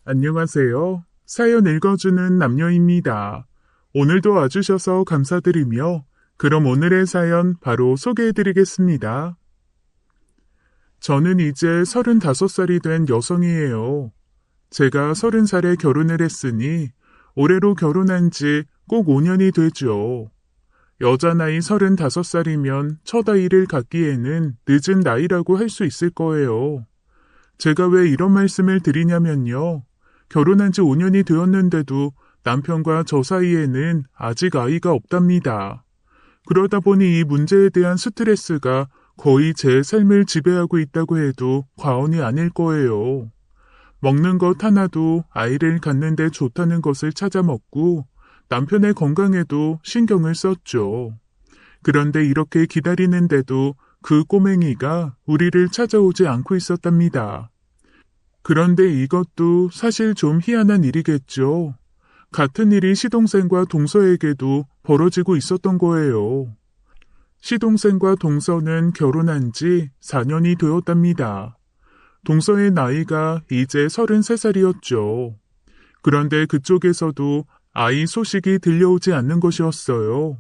안녕하세요. 사연 읽어주는 남녀입니다. 오늘도 와주셔서 감사드리며 그럼 오늘의 사연 바로 소개해드리겠습니다. 저는 이제 35살이 된 여성이에요. 제가 30살에 결혼을 했으니 올해로 결혼한 지 꼭 5년이 되죠. 여자 나이 35살이면 첫 아이를 갖기에는 늦은 나이라고 할 수 있을 거예요. 제가 왜 이런 말씀을 드리냐면요. 결혼한 지 5년이 되었는데도 남편과 저 사이에는 아직 아이가 없답니다. 그러다 보니 이 문제에 대한 스트레스가 거의 제 삶을 지배하고 있다고 해도 과언이 아닐 거예요. 먹는 것 하나도 아이를 갖는데 좋다는 것을 찾아 먹고 남편의 건강에도 신경을 썼죠. 그런데 이렇게 기다리는데도 그 꼬맹이가 우리를 찾아오지 않고 있었답니다. 그런데 이것도 사실 좀 희한한 일이겠죠. 같은 일이 시동생과 동서에게도 벌어지고 있었던 거예요. 시동생과 동서는 결혼한 지 4년이 되었답니다. 동서의 나이가 이제 33살이었죠. 그런데 그쪽에서도 아이 소식이 들려오지 않는 것이었어요.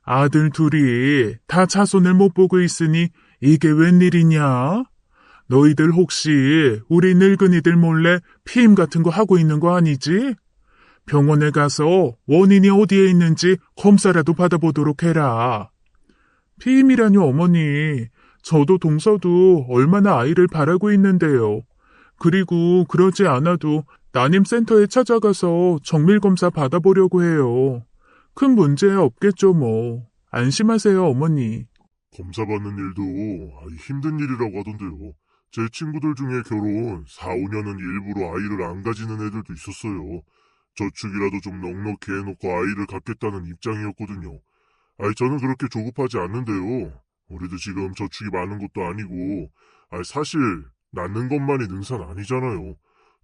아들 둘이 다 자손을 못 보고 있으니 이게 웬일이냐? 너희들 혹시 우리 늙은이들 몰래 피임 같은 거 하고 있는 거 아니지? 병원에 가서 원인이 어디에 있는지 검사라도 받아보도록 해라. 피임이라뇨 어머니. 저도 동서도 얼마나 아이를 바라고 있는데요. 그리고 그러지 않아도 난임센터에 찾아가서 정밀검사 받아보려고 해요. 큰 문제 없겠죠 뭐. 안심하세요 어머니. 검사 받는 일도 힘든 일이라고 하던데요. 제 친구들 중에 결혼 4, 5년은 일부러 아이를 안 가지는 애들도 있었어요. 저축이라도 좀 넉넉히 해놓고 아이를 갖겠다는 입장이었거든요. 저는 그렇게 조급하지 않는데요. 우리도 지금 저축이 많은 것도 아니고 사실 낳는 것만이 능사는 아니잖아요.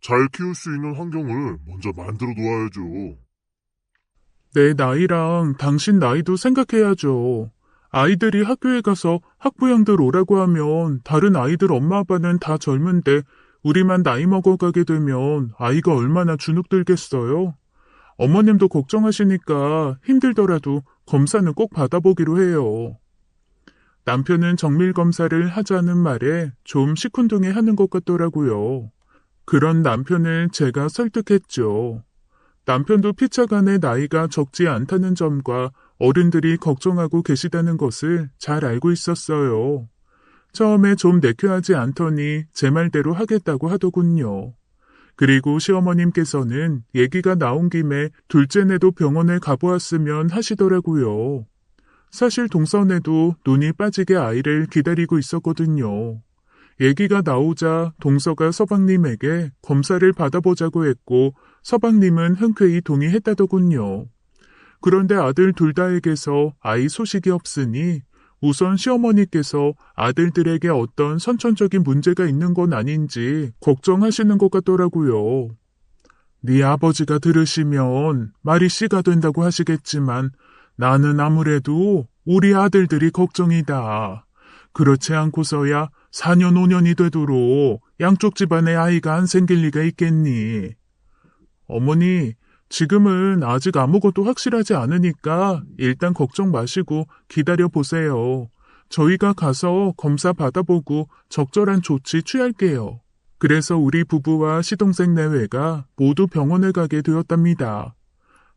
잘 키울 수 있는 환경을 먼저 만들어 놓아야죠. 내 나이랑 당신 나이도 생각해야죠. 아이들이 학교에 가서 학부형들 오라고 하면 다른 아이들 엄마 아빠는 다 젊은데 우리만 나이 먹어가게 되면 아이가 얼마나 주눅들겠어요? 어머님도 걱정하시니까 힘들더라도 검사는 꼭 받아보기로 해요. 남편은 정밀검사를 하자는 말에 좀 시큰둥해 하는 것 같더라고요. 그런 남편을 제가 설득했죠. 남편도 피차간의 나이가 적지 않다는 점과 어른들이 걱정하고 계시다는 것을 잘 알고 있었어요. 처음에 좀 내켜하지 않더니 제 말대로 하겠다고 하더군요. 그리고 시어머님께서는 얘기가 나온 김에 둘째네도 병원에 가보았으면 하시더라고요. 사실 동서네도 눈이 빠지게 아이를 기다리고 있었거든요. 얘기가 나오자 동서가 서방님에게 검사를 받아보자고 했고 서방님은 흔쾌히 동의했다더군요. 그런데 아들 둘 다에게서 아이 소식이 없으니 우선 시어머니께서 아들들에게 어떤 선천적인 문제가 있는 건 아닌지 걱정하시는 것 같더라고요. 네 아버지가 들으시면 말이 씨가 된다고 하시겠지만 나는 아무래도 우리 아들들이 걱정이다. 그렇지 않고서야 4년 5년이 되도록 양쪽 집안에 아이가 안 생길 리가 있겠니? 어머니, 지금은 아직 아무것도 확실하지 않으니까 일단 걱정 마시고 기다려 보세요. 저희가 가서 검사 받아보고 적절한 조치 취할게요. 그래서 우리 부부와 시동생 내외가 모두 병원에 가게 되었답니다.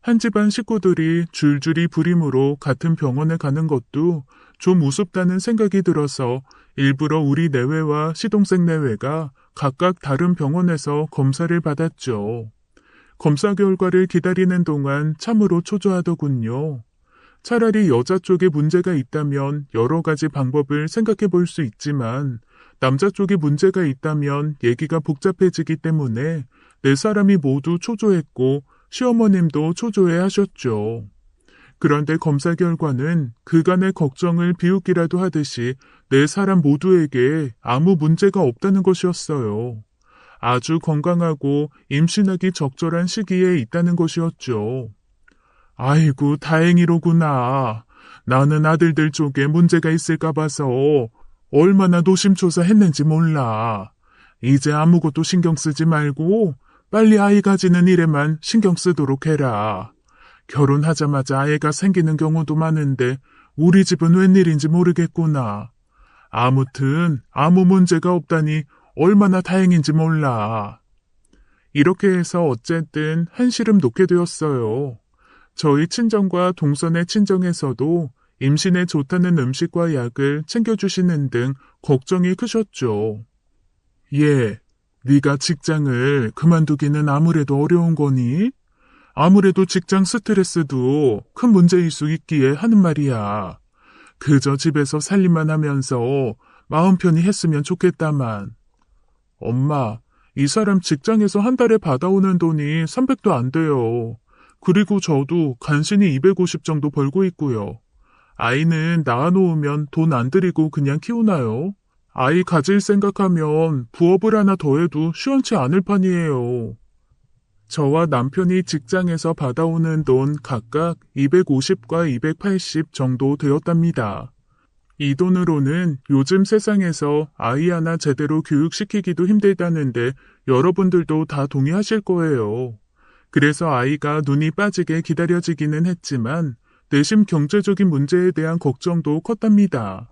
한 집안 식구들이 줄줄이 불임으로 같은 병원에 가는 것도 좀 우습다는 생각이 들어서 일부러 우리 내외와 시동생 내외가 각각 다른 병원에서 검사를 받았죠. 검사 결과를 기다리는 동안 참으로 초조하더군요. 차라리 여자 쪽에 문제가 있다면 여러 가지 방법을 생각해 볼 수 있지만 남자 쪽에 문제가 있다면 얘기가 복잡해지기 때문에 네 사람이 모두 초조했고 시어머님도 초조해 하셨죠. 그런데 검사 결과는 그간의 걱정을 비웃기라도 하듯이 네 사람 모두에게 아무 문제가 없다는 것이었어요. 아주 건강하고 임신하기 적절한 시기에 있다는 것이었죠. 아이고, 다행이로구나. 나는 아들들 쪽에 문제가 있을까 봐서 얼마나 노심초사했는지 몰라. 이제 아무것도 신경 쓰지 말고 빨리 아이 가지는 일에만 신경 쓰도록 해라. 결혼하자마자 아이가 생기는 경우도 많은데 우리 집은 웬일인지 모르겠구나. 아무튼 아무 문제가 없다니 얼마나 다행인지 몰라. 이렇게 해서 어쨌든 한시름 놓게 되었어요. 저희 친정과 동선의 친정에서도 임신에 좋다는 음식과 약을 챙겨주시는 등 걱정이 크셨죠. 예, 네가 직장을 그만두기는 아무래도 어려운 거니? 아무래도 직장 스트레스도 큰 문제일 수 있기에 하는 말이야. 그저 집에서 살림만 하면서 마음 편히 했으면 좋겠다만. 엄마, 이 사람 직장에서 한 달에 받아오는 돈이 300도 안 돼요. 그리고 저도 간신히 250 정도 벌고 있고요. 아이는 낳아놓으면 돈 안 들이고 그냥 키우나요? 아이 가질 생각하면 부업을 하나 더 해도 시원치 않을 판이에요. 저와 남편이 직장에서 받아오는 돈 각각 250과 280 정도 되었답니다. 이 돈으로는 요즘 세상에서 아이 하나 제대로 교육시키기도 힘들다는데 여러분들도 다 동의하실 거예요. 그래서 아이가 눈이 빠지게 기다려지기는 했지만 내심 경제적인 문제에 대한 걱정도 컸답니다.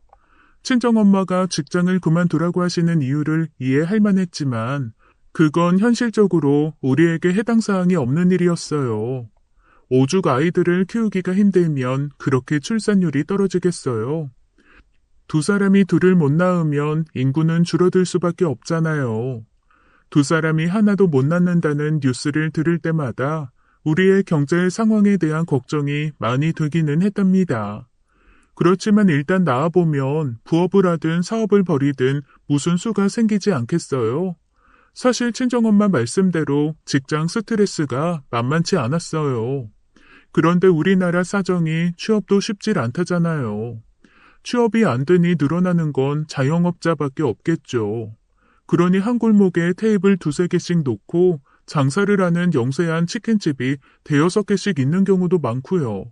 친정엄마가 직장을 그만두라고 하시는 이유를 이해할 만했지만 그건 현실적으로 우리에게 해당 사항이 없는 일이었어요. 오죽 아이들을 키우기가 힘들면 그렇게 출산율이 떨어지겠어요. 두 사람이 둘을 못 낳으면 인구는 줄어들 수밖에 없잖아요. 두 사람이 하나도 못 낳는다는 뉴스를 들을 때마다 우리의 경제 상황에 대한 걱정이 많이 되기는 했답니다. 그렇지만 일단 낳아보면 부업을 하든 사업을 벌이든 무슨 수가 생기지 않겠어요? 사실 친정엄마 말씀대로 직장 스트레스가 만만치 않았어요. 그런데 우리나라 사정이 취업도 쉽질 않다잖아요. 취업이 안 되니 늘어나는 건 자영업자밖에 없겠죠. 그러니 한 골목에 테이블 두세 개씩 놓고 장사를 하는 영세한 치킨집이 대여섯 개씩 있는 경우도 많고요.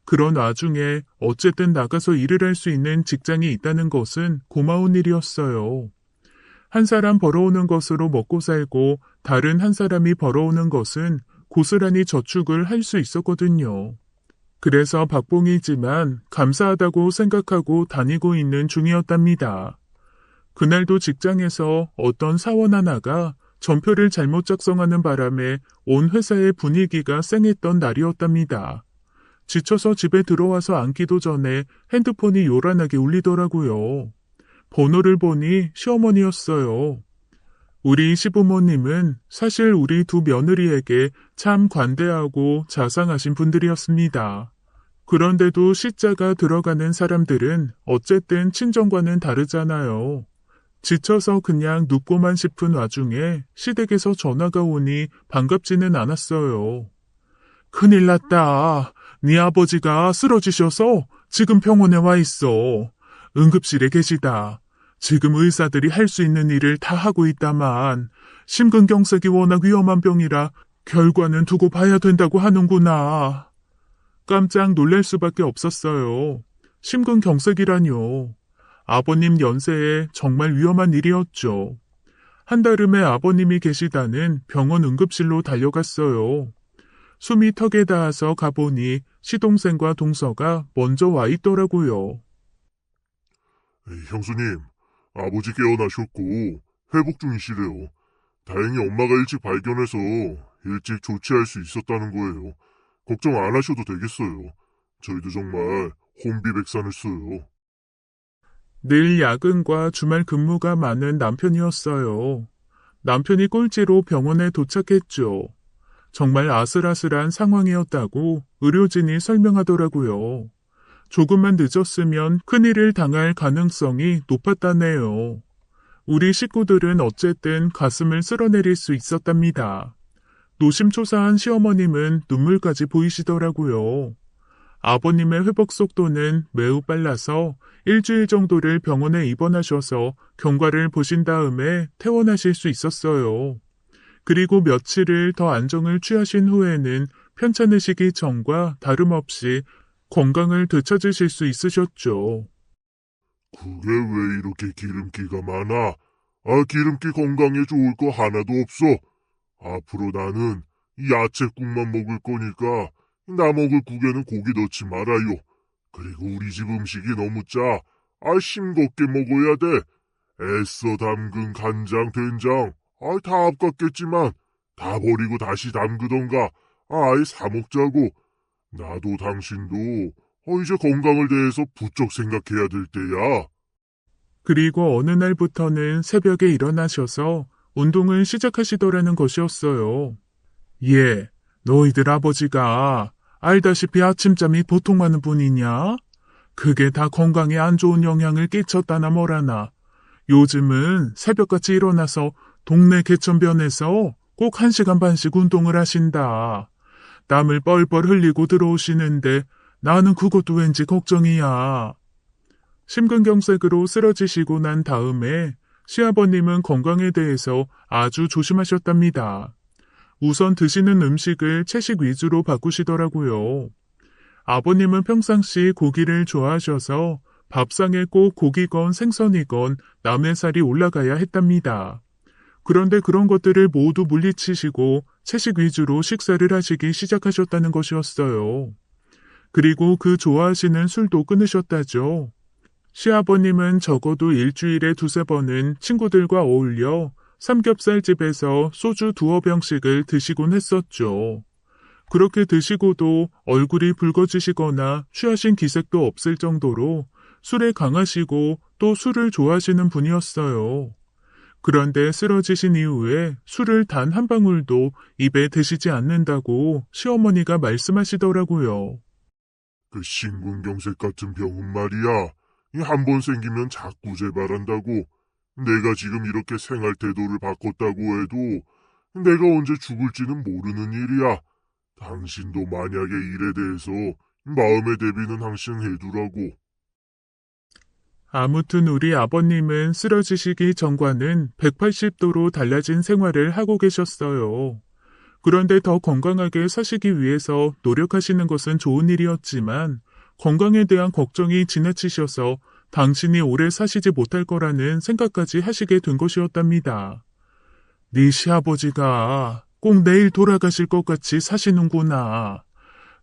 그런 와중에 어쨌든 나가서 일을 할 수 있는 직장이 있다는 것은 고마운 일이었어요. 한 사람 벌어오는 것으로 먹고 살고 다른 한 사람이 벌어오는 것은 고스란히 저축을 할 수 있었거든요. 그래서 박봉이지만 감사하다고 생각하고 다니고 있는 중이었답니다. 그날도 직장에서 어떤 사원 하나가 전표를 잘못 작성하는 바람에 온 회사의 분위기가 쌩했던 날이었답니다. 지쳐서 집에 들어와서 앉기도 전에 핸드폰이 요란하게 울리더라고요. 번호를 보니 시어머니였어요. 우리 시부모님은 사실 우리 두 며느리에게 참 관대하고 자상하신 분들이었습니다. 그런데도 시자가 들어가는 사람들은 어쨌든 친정과는 다르잖아요. 지쳐서 그냥 눕고만 싶은 와중에 시댁에서 전화가 오니 반갑지는 않았어요. 큰일 났다. 네 아버지가 쓰러지셔서 지금 병원에 와 있어. 응급실에 계시다. 지금 의사들이 할 수 있는 일을 다 하고 있다만 심근경색이 워낙 위험한 병이라 결과는 두고 봐야 된다고 하는구나. 깜짝 놀랄 수밖에 없었어요. 심근경색이라뇨. 아버님 연세에 정말 위험한 일이었죠. 한달음에 아버님이 계시다는 병원 응급실로 달려갔어요. 숨이 턱에 닿아서 가보니 시동생과 동서가 먼저 와 있더라고요. 형수님, 아버지 깨어나셨고 회복 중이시래요. 다행히 엄마가 일찍 발견해서 일찍 조치할 수 있었다는 거예요. 걱정 안 하셔도 되겠어요. 저희도 정말 혼비백산했어요. 늘 야근과 주말 근무가 많은 남편이었어요. 남편이 꼴찌로 병원에 도착했죠. 정말 아슬아슬한 상황이었다고 의료진이 설명하더라고요. 조금만 늦었으면 큰일을 당할 가능성이 높았다네요. 우리 식구들은 어쨌든 가슴을 쓸어내릴 수 있었답니다. 노심초사한 시어머님은 눈물까지 보이시더라고요. 아버님의 회복 속도는 매우 빨라서 일주일 정도를 병원에 입원하셔서 경과를 보신 다음에 퇴원하실 수 있었어요. 그리고 며칠을 더 안정을 취하신 후에는 편찮으시기 전과 다름없이 건강을 되찾으실 수 있으셨죠. 그게 왜 이렇게 기름기가 많아? 기름기 건강에 좋을 거 하나도 없어. 앞으로 나는 이 야채국만 먹을 거니까 나 먹을 국에는 고기 넣지 말아요. 그리고 우리 집 음식이 너무 짜. 싱겁게 먹어야 돼. 애써 담근 간장, 된장. 다 아깝겠지만 다 버리고 다시 담그던가. 아예 사 먹자고. 나도 당신도 이제 건강을 대해서 부쩍 생각해야 될 때야. 그리고 어느 날부터는 새벽에 일어나셔서 운동을 시작하시더라는 것이었어요. 예, 너희들 아버지가 알다시피 아침잠이 보통 많은 분이냐? 그게 다 건강에 안 좋은 영향을 끼쳤다나 뭐라나. 요즘은 새벽같이 일어나서 동네 개천변에서 꼭 1시간 반씩 운동을 하신다. 땀을 뻘뻘 흘리고 들어오시는데 나는 그것도 왠지 걱정이야. 심근경색으로 쓰러지시고 난 다음에 시아버님은 건강에 대해서 아주 조심하셨답니다. 우선 드시는 음식을 채식 위주로 바꾸시더라고요. 아버님은 평상시 고기를 좋아하셔서 밥상에 꼭 고기건 생선이건 남의 살이 올라가야 했답니다. 그런데 그런 것들을 모두 물리치시고 채식 위주로 식사를 하시기 시작하셨다는 것이었어요. 그리고 그 좋아하시는 술도 끊으셨다죠. 시아버님은 적어도 일주일에 2~3번은 친구들과 어울려 삼겹살집에서 소주 2~5병씩을 드시곤 했었죠. 그렇게 드시고도 얼굴이 붉어지시거나 취하신 기색도 없을 정도로 술에 강하시고 또 술을 좋아하시는 분이었어요. 그런데 쓰러지신 이후에 술을 단 한 방울도 입에 대시지 않는다고 시어머니가 말씀하시더라고요. 그 심근경색 같은 병은 말이야. 한 번 생기면 자꾸 재발한다고. 내가 지금 이렇게 생활 태도를 바꿨다고 해도 내가 언제 죽을지는 모르는 일이야. 당신도 만약에 일에 대해서 마음의 대비는 항상 해두라고. 아무튼 우리 아버님은 쓰러지시기 전과는 180도로 달라진 생활을 하고 계셨어요. 그런데 더 건강하게 사시기 위해서 노력하시는 것은 좋은 일이었지만 건강에 대한 걱정이 지나치셔서 당신이 오래 사시지 못할 거라는 생각까지 하시게 된 것이었답니다. 네 시아버지가 꼭 내일 돌아가실 것 같이 사시는구나.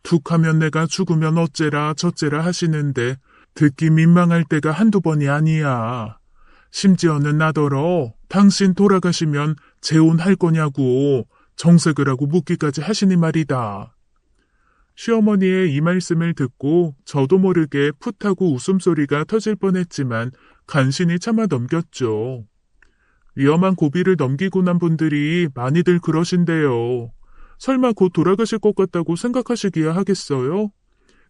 툭하면 내가 죽으면 어째라 저째라 하시는데 듣기 민망할 때가 한두 번이 아니야. 심지어는 나더러 당신 돌아가시면 재혼할 거냐고 정색을 하고 묻기까지 하시니 말이다. 시어머니의 이 말씀을 듣고 저도 모르게 풋하고 웃음소리가 터질 뻔했지만 간신히 참아 넘겼죠. 위험한 고비를 넘기고 난 분들이 많이들 그러신대요. 설마 곧 돌아가실 것 같다고 생각하시기야 하겠어요?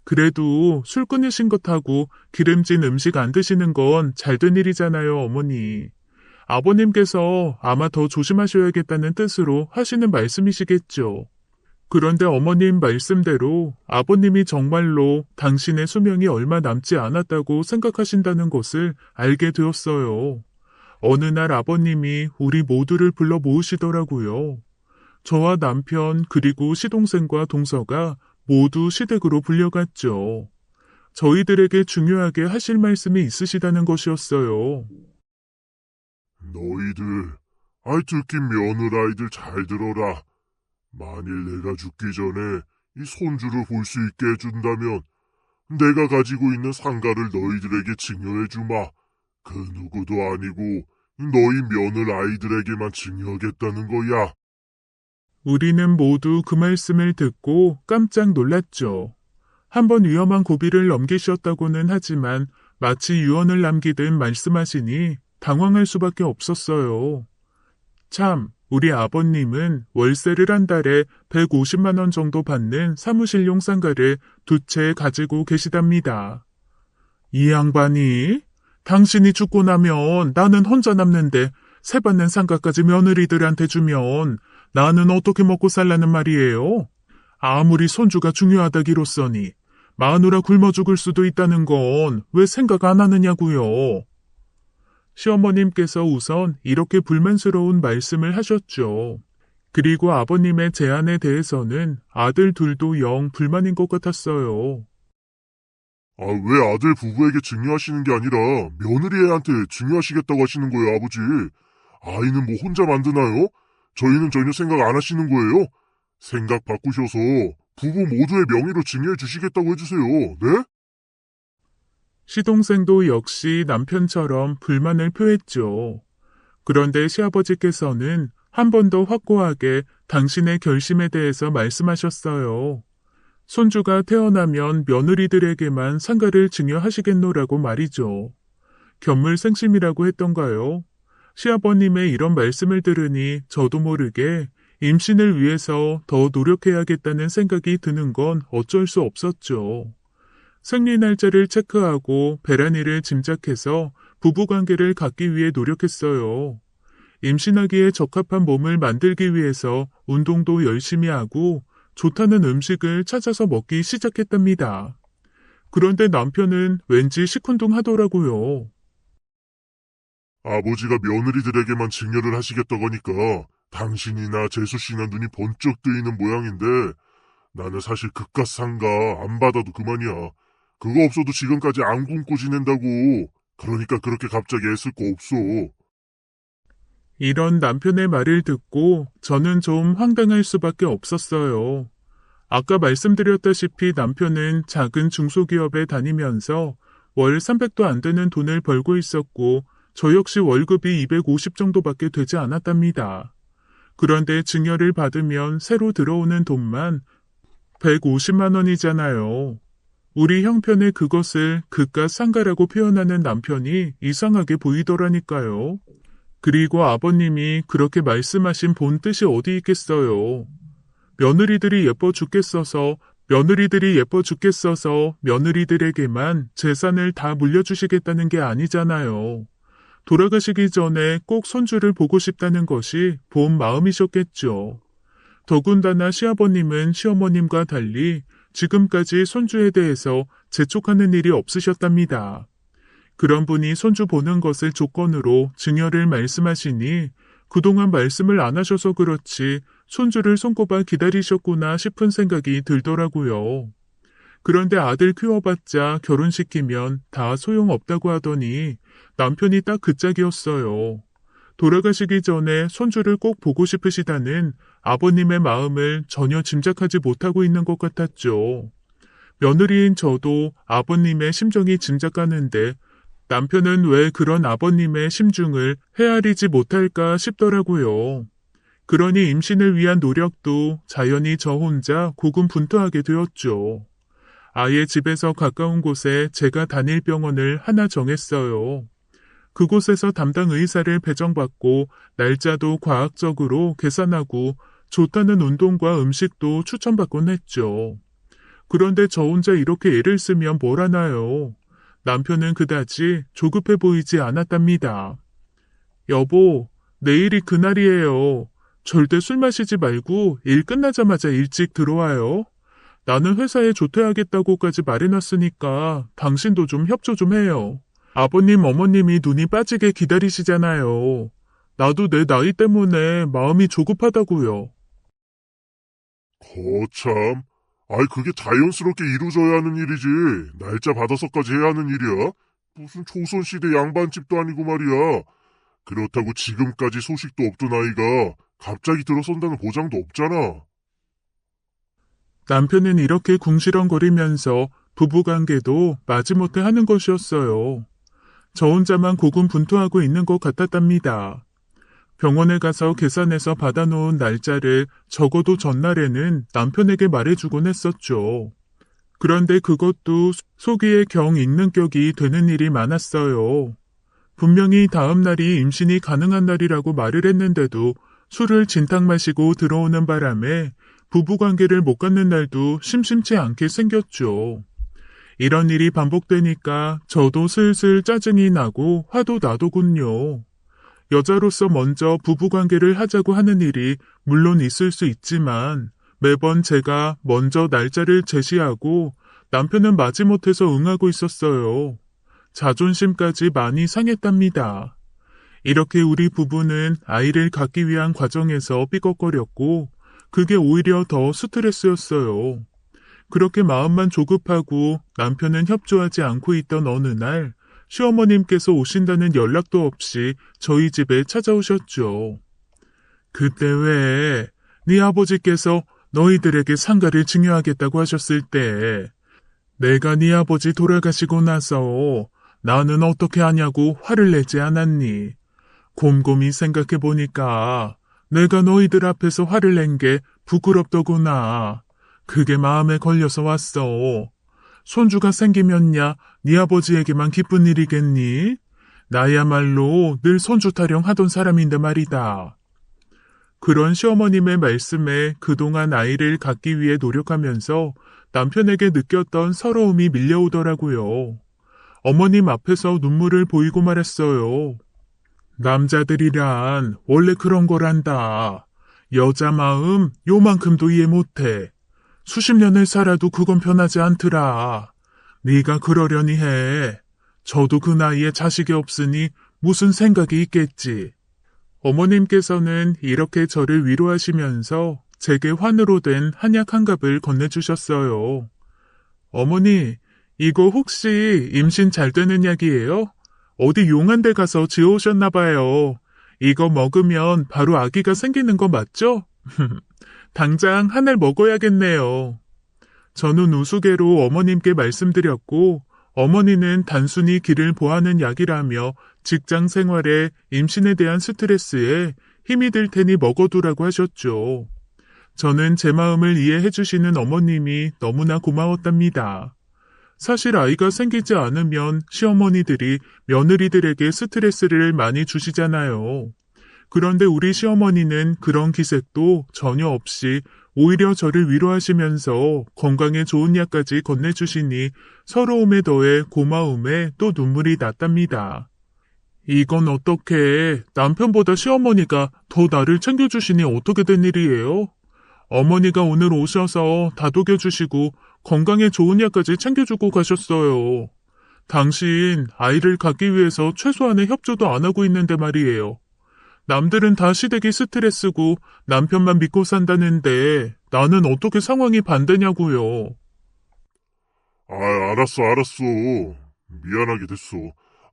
그래도 술 끊으신 것하고 기름진 음식 안 드시는 건 잘된 일이잖아요, 어머니. 아버님께서 아마 더 조심하셔야겠다는 뜻으로 하시는 말씀이시겠죠. 그런데 어머님 말씀대로 아버님이 정말로 당신의 수명이 얼마 남지 않았다고 생각하신다는 것을 알게 되었어요. 어느 날 아버님이 우리 모두를 불러 모으시더라고요. 저와 남편 그리고 시동생과 동서가 모두 시댁으로 불려갔죠. 저희들에게 중요하게 하실 말씀이 있으시다는 것이었어요. 너희들, 특히 며느라이들 잘 들어라. 만일 내가 죽기 전에 이 손주를 볼 수 있게 해준다면 내가 가지고 있는 상가를 너희들에게 증여해주마. 그 누구도 아니고 너희 며느라이들에게만 증여하겠다는 거야. 우리는 모두 그 말씀을 듣고 깜짝 놀랐죠. 한번 위험한 고비를 넘기셨다고는 하지만 마치 유언을 남기듯 말씀하시니 당황할 수밖에 없었어요. 참, 우리 아버님은 월세를 한 달에 150만 원 정도 받는 사무실용 상가를 2채 가지고 계시답니다. 이 양반이 당신이 죽고 나면 나는 혼자 남는데 세 받는 상가까지 며느리들한테 주면 나는 어떻게 먹고 살라는 말이에요? 아무리 손주가 중요하다기로써니 마누라 굶어 죽을 수도 있다는 건 왜 생각 안 하느냐고요. 시어머님께서 우선 이렇게 불만스러운 말씀을 하셨죠. 그리고 아버님의 제안에 대해서는 아들 둘도 영 불만인 것 같았어요. 왜 아들 부부에게 증여하시는 게 아니라 며느리애한테 증여하시겠다고 하시는 거예요, 아버지? 아이는 뭐 혼자 만드나요? 저희는 전혀 생각 안 하시는 거예요? 생각 바꾸셔서 부부 모두의 명의로 증여해 주시겠다고 해주세요. 네? 시동생도 역시 남편처럼 불만을 표했죠. 그런데 시아버지께서는 한 번 더 확고하게 당신의 결심에 대해서 말씀하셨어요. 손주가 태어나면 며느리들에게만 상가를 증여하시겠노라고 말이죠. 견물생심이라고 했던가요? 시아버님의 이런 말씀을 들으니 저도 모르게 임신을 위해서 더 노력해야겠다는 생각이 드는 건 어쩔 수 없었죠. 생리 날짜를 체크하고 배란일을 짐작해서 부부관계를 갖기 위해 노력했어요. 임신하기에 적합한 몸을 만들기 위해서 운동도 열심히 하고 좋다는 음식을 찾아서 먹기 시작했답니다. 그런데 남편은 왠지 시큰둥하더라고요. 아버지가 며느리들에게만 증여를 하시겠다고 하니까 당신이나 재수 씨나 눈이 번쩍 뜨이는 모양인데 나는 사실 그깟 상가 안 받아도 그만이야. 그거 없어도 지금까지 안 굶고 지낸다고. 그러니까 그렇게 갑자기 애쓸 거 없어. 이런 남편의 말을 듣고 저는 좀 황당할 수밖에 없었어요. 아까 말씀드렸다시피 남편은 작은 중소기업에 다니면서 월 300도 안 되는 돈을 벌고 있었고 저 역시 월급이 250 정도밖에 되지 않았답니다. 그런데 증여를 받으면 새로 들어오는 돈만 150만 원이잖아요. 우리 형편에 그것을 그깟 상가라고 표현하는 남편이 이상하게 보이더라니까요. 그리고 아버님이 그렇게 말씀하신 본 뜻이 어디 있겠어요. 며느리들이 예뻐 죽겠어서 며느리들에게만 재산을 다 물려주시겠다는 게 아니잖아요. 돌아가시기 전에 꼭 손주를 보고 싶다는 것이 본 마음이셨겠죠. 더군다나 시아버님은 시어머님과 달리 지금까지 손주에 대해서 재촉하는 일이 없으셨답니다. 그런 분이 손주 보는 것을 조건으로 증여를 말씀하시니 그동안 말씀을 안 하셔서 그렇지 손주를 손꼽아 기다리셨구나 싶은 생각이 들더라고요. 그런데 아들 키워봤자 결혼시키면 다 소용없다고 하더니 남편이 딱 그 짝이었어요. 돌아가시기 전에 손주를 꼭 보고 싶으시다는 아버님의 마음을 전혀 짐작하지 못하고 있는 것 같았죠. 며느리인 저도 아버님의 심정이 짐작가는데 남편은 왜 그런 아버님의 심중을 헤아리지 못할까 싶더라고요. 그러니 임신을 위한 노력도 자연히 저 혼자 고군분투하게 되었죠. 아예 집에서 가까운 곳에 제가 다닐 병원을 하나 정했어요. 그곳에서 담당 의사를 배정받고 날짜도 과학적으로 계산하고 좋다는 운동과 음식도 추천받곤 했죠. 그런데 저 혼자 이렇게 애를 쓰면 뭘 하나요? 남편은 그다지 조급해 보이지 않았답니다. 여보, 내일이 그날이에요. 절대 술 마시지 말고 일 끝나자마자 일찍 들어와요. 나는 회사에 조퇴하겠다고까지 말해놨으니까 당신도 좀 협조 좀 해요. 아버님, 어머님이 눈이 빠지게 기다리시잖아요. 나도 내 나이 때문에 마음이 조급하다고요. 거참. 아이, 그게 자연스럽게 이루어져야 하는 일이지. 날짜 받아서까지 해야 하는 일이야? 무슨 조선시대 양반집도 아니고 말이야. 그렇다고 지금까지 소식도 없던 아이가 갑자기 들어선다는 보장도 없잖아. 남편은 이렇게 궁시렁거리면서 부부관계도 마지못해 하는 것이었어요. 저 혼자만 고군분투하고 있는 것 같았답니다. 병원에 가서 계산해서 받아놓은 날짜를 적어도 전날에는 남편에게 말해주곤 했었죠. 그런데 그것도 속이에 경 있는 격이 되는 일이 많았어요. 분명히 다음 날이 임신이 가능한 날이라고 말을 했는데도 술을 진탕 마시고 들어오는 바람에 부부관계를 못 갖는 날도 심심치 않게 생겼죠. 이런 일이 반복되니까 저도 슬슬 짜증이 나고 화도 나더군요. 여자로서 먼저 부부관계를 하자고 하는 일이 물론 있을 수 있지만 매번 제가 먼저 날짜를 제시하고 남편은 마지못해서 응하고 있었어요. 자존심까지 많이 상했답니다. 이렇게 우리 부부는 아이를 갖기 위한 과정에서 삐걱거렸고 그게 오히려 더 스트레스였어요. 그렇게 마음만 조급하고 남편은 협조하지 않고 있던 어느 날 시어머님께서 오신다는 연락도 없이 저희 집에 찾아오셨죠. 그때 왜 네 아버지께서 너희들에게 상가를 증여하겠다고 하셨을 때 내가 네 아버지 돌아가시고 나서 나는 어떻게 하냐고 화를 내지 않았니? 곰곰이 생각해 보니까 내가 너희들 앞에서 화를 낸 게 부끄럽더구나. 그게 마음에 걸려서 왔어. 손주가 생기면야 네 아버지에게만 기쁜 일이겠니? 나야말로 늘 손주 타령하던 사람인데 말이다. 그런 시어머님의 말씀에 그동안 아이를 갖기 위해 노력하면서 남편에게 느꼈던 서러움이 밀려오더라고요. 어머님 앞에서 눈물을 보이고 말했어요. 남자들이란 원래 그런 거란다. 여자 마음 요만큼도 이해 못해. 수십 년을 살아도 그건 변하지 않더라. 네가 그러려니 해. 저도 그 나이에 자식이 없으니 무슨 생각이 있겠지. 어머님께서는 이렇게 저를 위로하시면서 제게 환으로 된 한약 한 갑을 건네주셨어요. 어머니, 이거 혹시 임신 잘 되는 약이에요? 어디 용한 데 가서 지어오셨나 봐요. 이거 먹으면 바로 아기가 생기는 거 맞죠? 당장 한 알 먹어야겠네요. 저는 우스개로 어머님께 말씀드렸고 어머니는 단순히 기를 보하는 약이라며 직장 생활에 임신에 대한 스트레스에 힘이 들 테니 먹어두라고 하셨죠. 저는 제 마음을 이해해 주시는 어머님이 너무나 고마웠답니다. 사실 아이가 생기지 않으면 시어머니들이 며느리들에게 스트레스를 많이 주시잖아요. 그런데 우리 시어머니는 그런 기색도 전혀 없이 오히려 저를 위로하시면서 건강에 좋은 약까지 건네주시니 서러움에 더해 고마움에 또 눈물이 났답니다. 이건 어떻게 남편보다 시어머니가 더 나를 챙겨주시니 어떻게 된 일이에요? 어머니가 오늘 오셔서 다독여주시고 건강에 좋은 약까지 챙겨주고 가셨어요. 당신 아이를 갖기 위해서 최소한의 협조도 안 하고 있는데 말이에요. 남들은 다 시댁이 스트레스고 남편만 믿고 산다는데 나는 어떻게 상황이 반대냐고요. 알았어. 미안하게 됐어.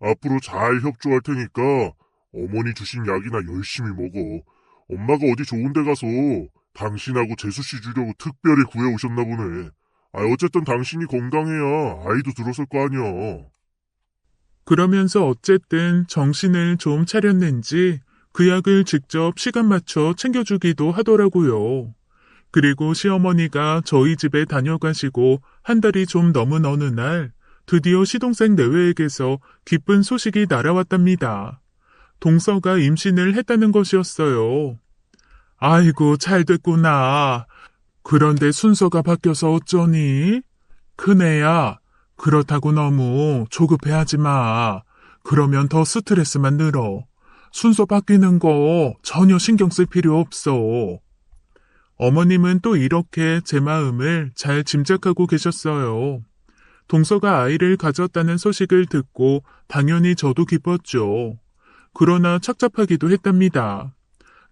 앞으로 잘 협조할 테니까 어머니 주신 약이나 열심히 먹어. 엄마가 어디 좋은 데 가서 당신하고 재수씨 주려고 특별히 구해오셨나 보네. 어쨌든 당신이 건강해야 아이도 들어설 거 아니야. 그러면서 어쨌든 정신을 좀 차렸는지 그 약을 직접 시간 맞춰 챙겨주기도 하더라고요. 그리고 시어머니가 저희 집에 다녀가시고 한 달이 좀 넘은 어느 날 드디어 시동생 내외에게서 기쁜 소식이 날아왔답니다. 동서가 임신을 했다는 것이었어요. 아이고 잘 됐구나. 그런데 순서가 바뀌어서 어쩌니? 큰애야, 그렇다고 너무 조급해하지 마. 그러면 더 스트레스만 늘어. 순서 바뀌는 거 전혀 신경 쓸 필요 없어. 어머님은 또 이렇게 제 마음을 잘 짐작하고 계셨어요. 동서가 아이를 가졌다는 소식을 듣고 당연히 저도 기뻤죠. 그러나 착잡하기도 했답니다.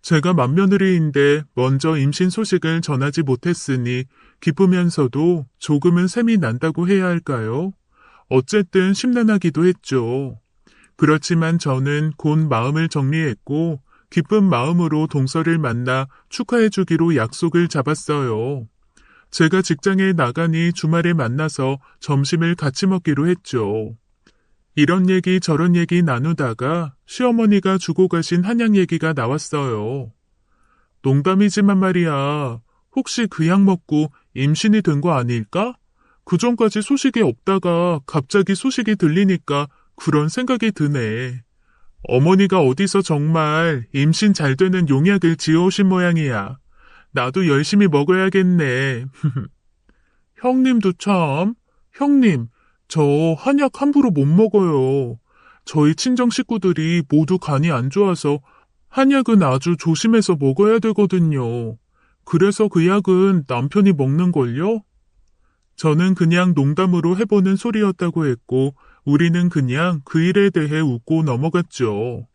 제가 맏며느리인데 먼저 임신 소식을 전하지 못했으니 기쁘면서도 조금은 셈이 난다고 해야 할까요? 어쨌든 심란하기도 했죠. 그렇지만 저는 곧 마음을 정리했고 기쁜 마음으로 동서를 만나 축하해주기로 약속을 잡았어요. 제가 직장에 나가니 주말에 만나서 점심을 같이 먹기로 했죠. 이런 얘기 저런 얘기 나누다가 시어머니가 주고 가신 한약 얘기가 나왔어요. 농담이지만 말이야, 혹시 그 약 먹고 임신이 된 거 아닐까? 그전까지 소식이 없다가 갑자기 소식이 들리니까 그런 생각이 드네. 어머니가 어디서 정말 임신 잘 되는 용약을 지어오신 모양이야. 나도 열심히 먹어야겠네. 형님도 참, 형님, 저 한약 함부로 못 먹어요. 저희 친정 식구들이 모두 간이 안 좋아서 한약은 아주 조심해서 먹어야 되거든요. 그래서 그 약은 남편이 먹는걸요? 저는 그냥 농담으로 해보는 소리였다고 했고 우리는 그냥 그 일에 대해 웃고 넘어갔죠.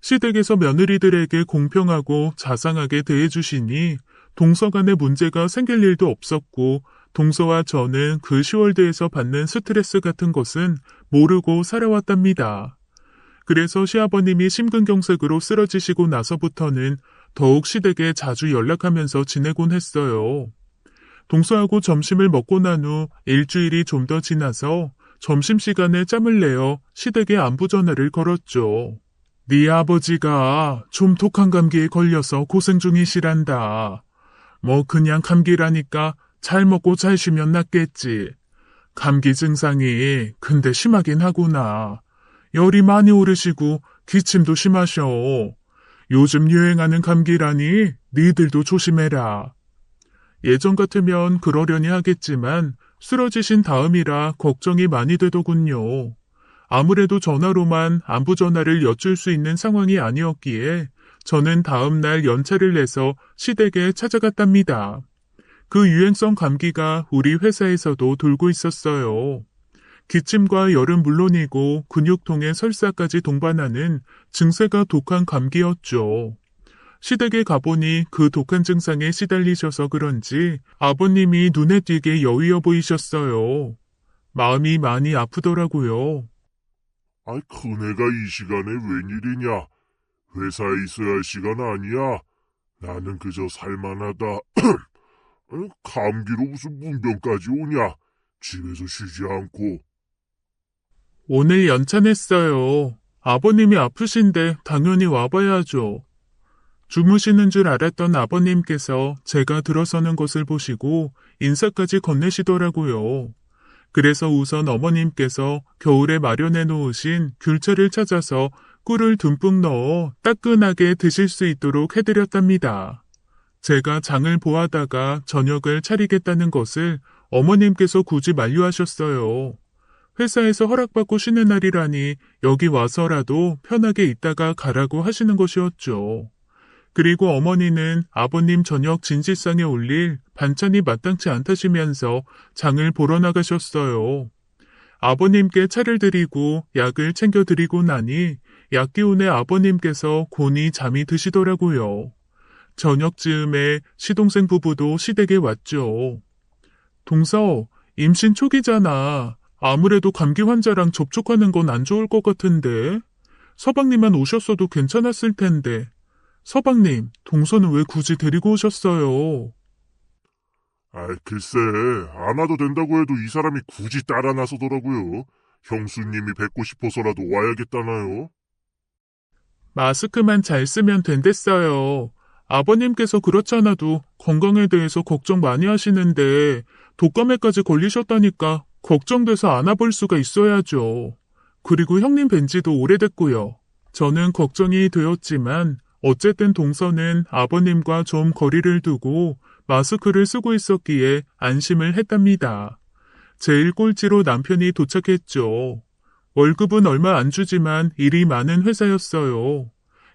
시댁에서 며느리들에게 공평하고 자상하게 대해주시니 동서 간에 문제가 생길 일도 없었고 동서와 저는 그 10월대에서 받는 스트레스 같은 것은 모르고 살아왔답니다. 그래서 시아버님이 심근경색으로 쓰러지시고 나서부터는 더욱 시댁에 자주 연락하면서 지내곤 했어요. 동서하고 점심을 먹고 난 후 일주일이 좀 더 지나서 점심시간에 짬을 내어 시댁에 안부 전화를 걸었죠. 네 아버지가 좀 독한 감기에 걸려서 고생 중이시란다. 뭐 그냥 감기라니까 잘 먹고 잘 쉬면 낫겠지. 감기 증상이 근데 심하긴 하구나. 열이 많이 오르시고 기침도 심하셔. 요즘 유행하는 감기라니 니들도 조심해라. 예전 같으면 그러려니 하겠지만 쓰러지신 다음이라 걱정이 많이 되더군요. 아무래도 전화로만 안부 전화를 여쭐 수 있는 상황이 아니었기에 저는 다음날 연차를 내서 시댁에 찾아갔답니다. 그 유행성 감기가 우리 회사에서도 돌고 있었어요. 기침과 열은 물론이고 근육통에 설사까지 동반하는 증세가 독한 감기였죠. 시댁에 가보니 그 독한 증상에 시달리셔서 그런지 아버님이 눈에 띄게 여위어 보이셨어요. 마음이 많이 아프더라고요. 아이, 큰애가 이 시간에 웬일이냐? 회사에 있어야 할 시간 아니야? 나는 그저 살만하다. 감기로 무슨 문병까지 오냐? 집에서 쉬지 않고. 오늘 연차냈어요. 아버님이 아프신데 당연히 와봐야죠. 주무시는 줄 알았던 아버님께서 제가 들어서는 것을 보시고 인사까지 건네시더라고요. 그래서 우선 어머님께서 겨울에 마련해 놓으신 귤차를 찾아서 꿀을 듬뿍 넣어 따끈하게 드실 수 있도록 해드렸답니다. 제가 장을 보하다가 저녁을 차리겠다는 것을 어머님께서 굳이 만류하셨어요. 회사에서 허락받고 쉬는 날이라니 여기 와서라도 편하게 있다가 가라고 하시는 것이었죠. 그리고 어머니는 아버님 저녁 진지상에 올릴 반찬이 마땅치 않다시면서 장을 보러 나가셨어요. 아버님께 차를 드리고 약을 챙겨드리고 나니 약 기운에 아버님께서 곤히 잠이 드시더라고요. 저녁 즈음에 시동생 부부도 시댁에 왔죠. 동서, 임신 초기잖아. 아무래도 감기 환자랑 접촉하는 건 안 좋을 것 같은데. 서방님만 오셨어도 괜찮았을 텐데. 서방님, 동서는 왜 굳이 데리고 오셨어요? 아이, 글쎄, 안 와도 된다고 해도 이 사람이 굳이 따라 나서더라고요. 형수님이 뵙고 싶어서라도 와야겠다나요? 마스크만 잘 쓰면 된댔어요. 아버님께서 그렇잖아도 건강에 대해서 걱정 많이 하시는데 독감에까지 걸리셨다니까 걱정돼서 안아볼 수가 있어야죠. 그리고 형님 뵌 지도 오래됐고요. 저는 걱정이 되었지만 어쨌든 동서는 아버님과 좀 거리를 두고 마스크를 쓰고 있었기에 안심을 했답니다. 제일 꼴찌로 남편이 도착했죠. 월급은 얼마 안 주지만 일이 많은 회사였어요.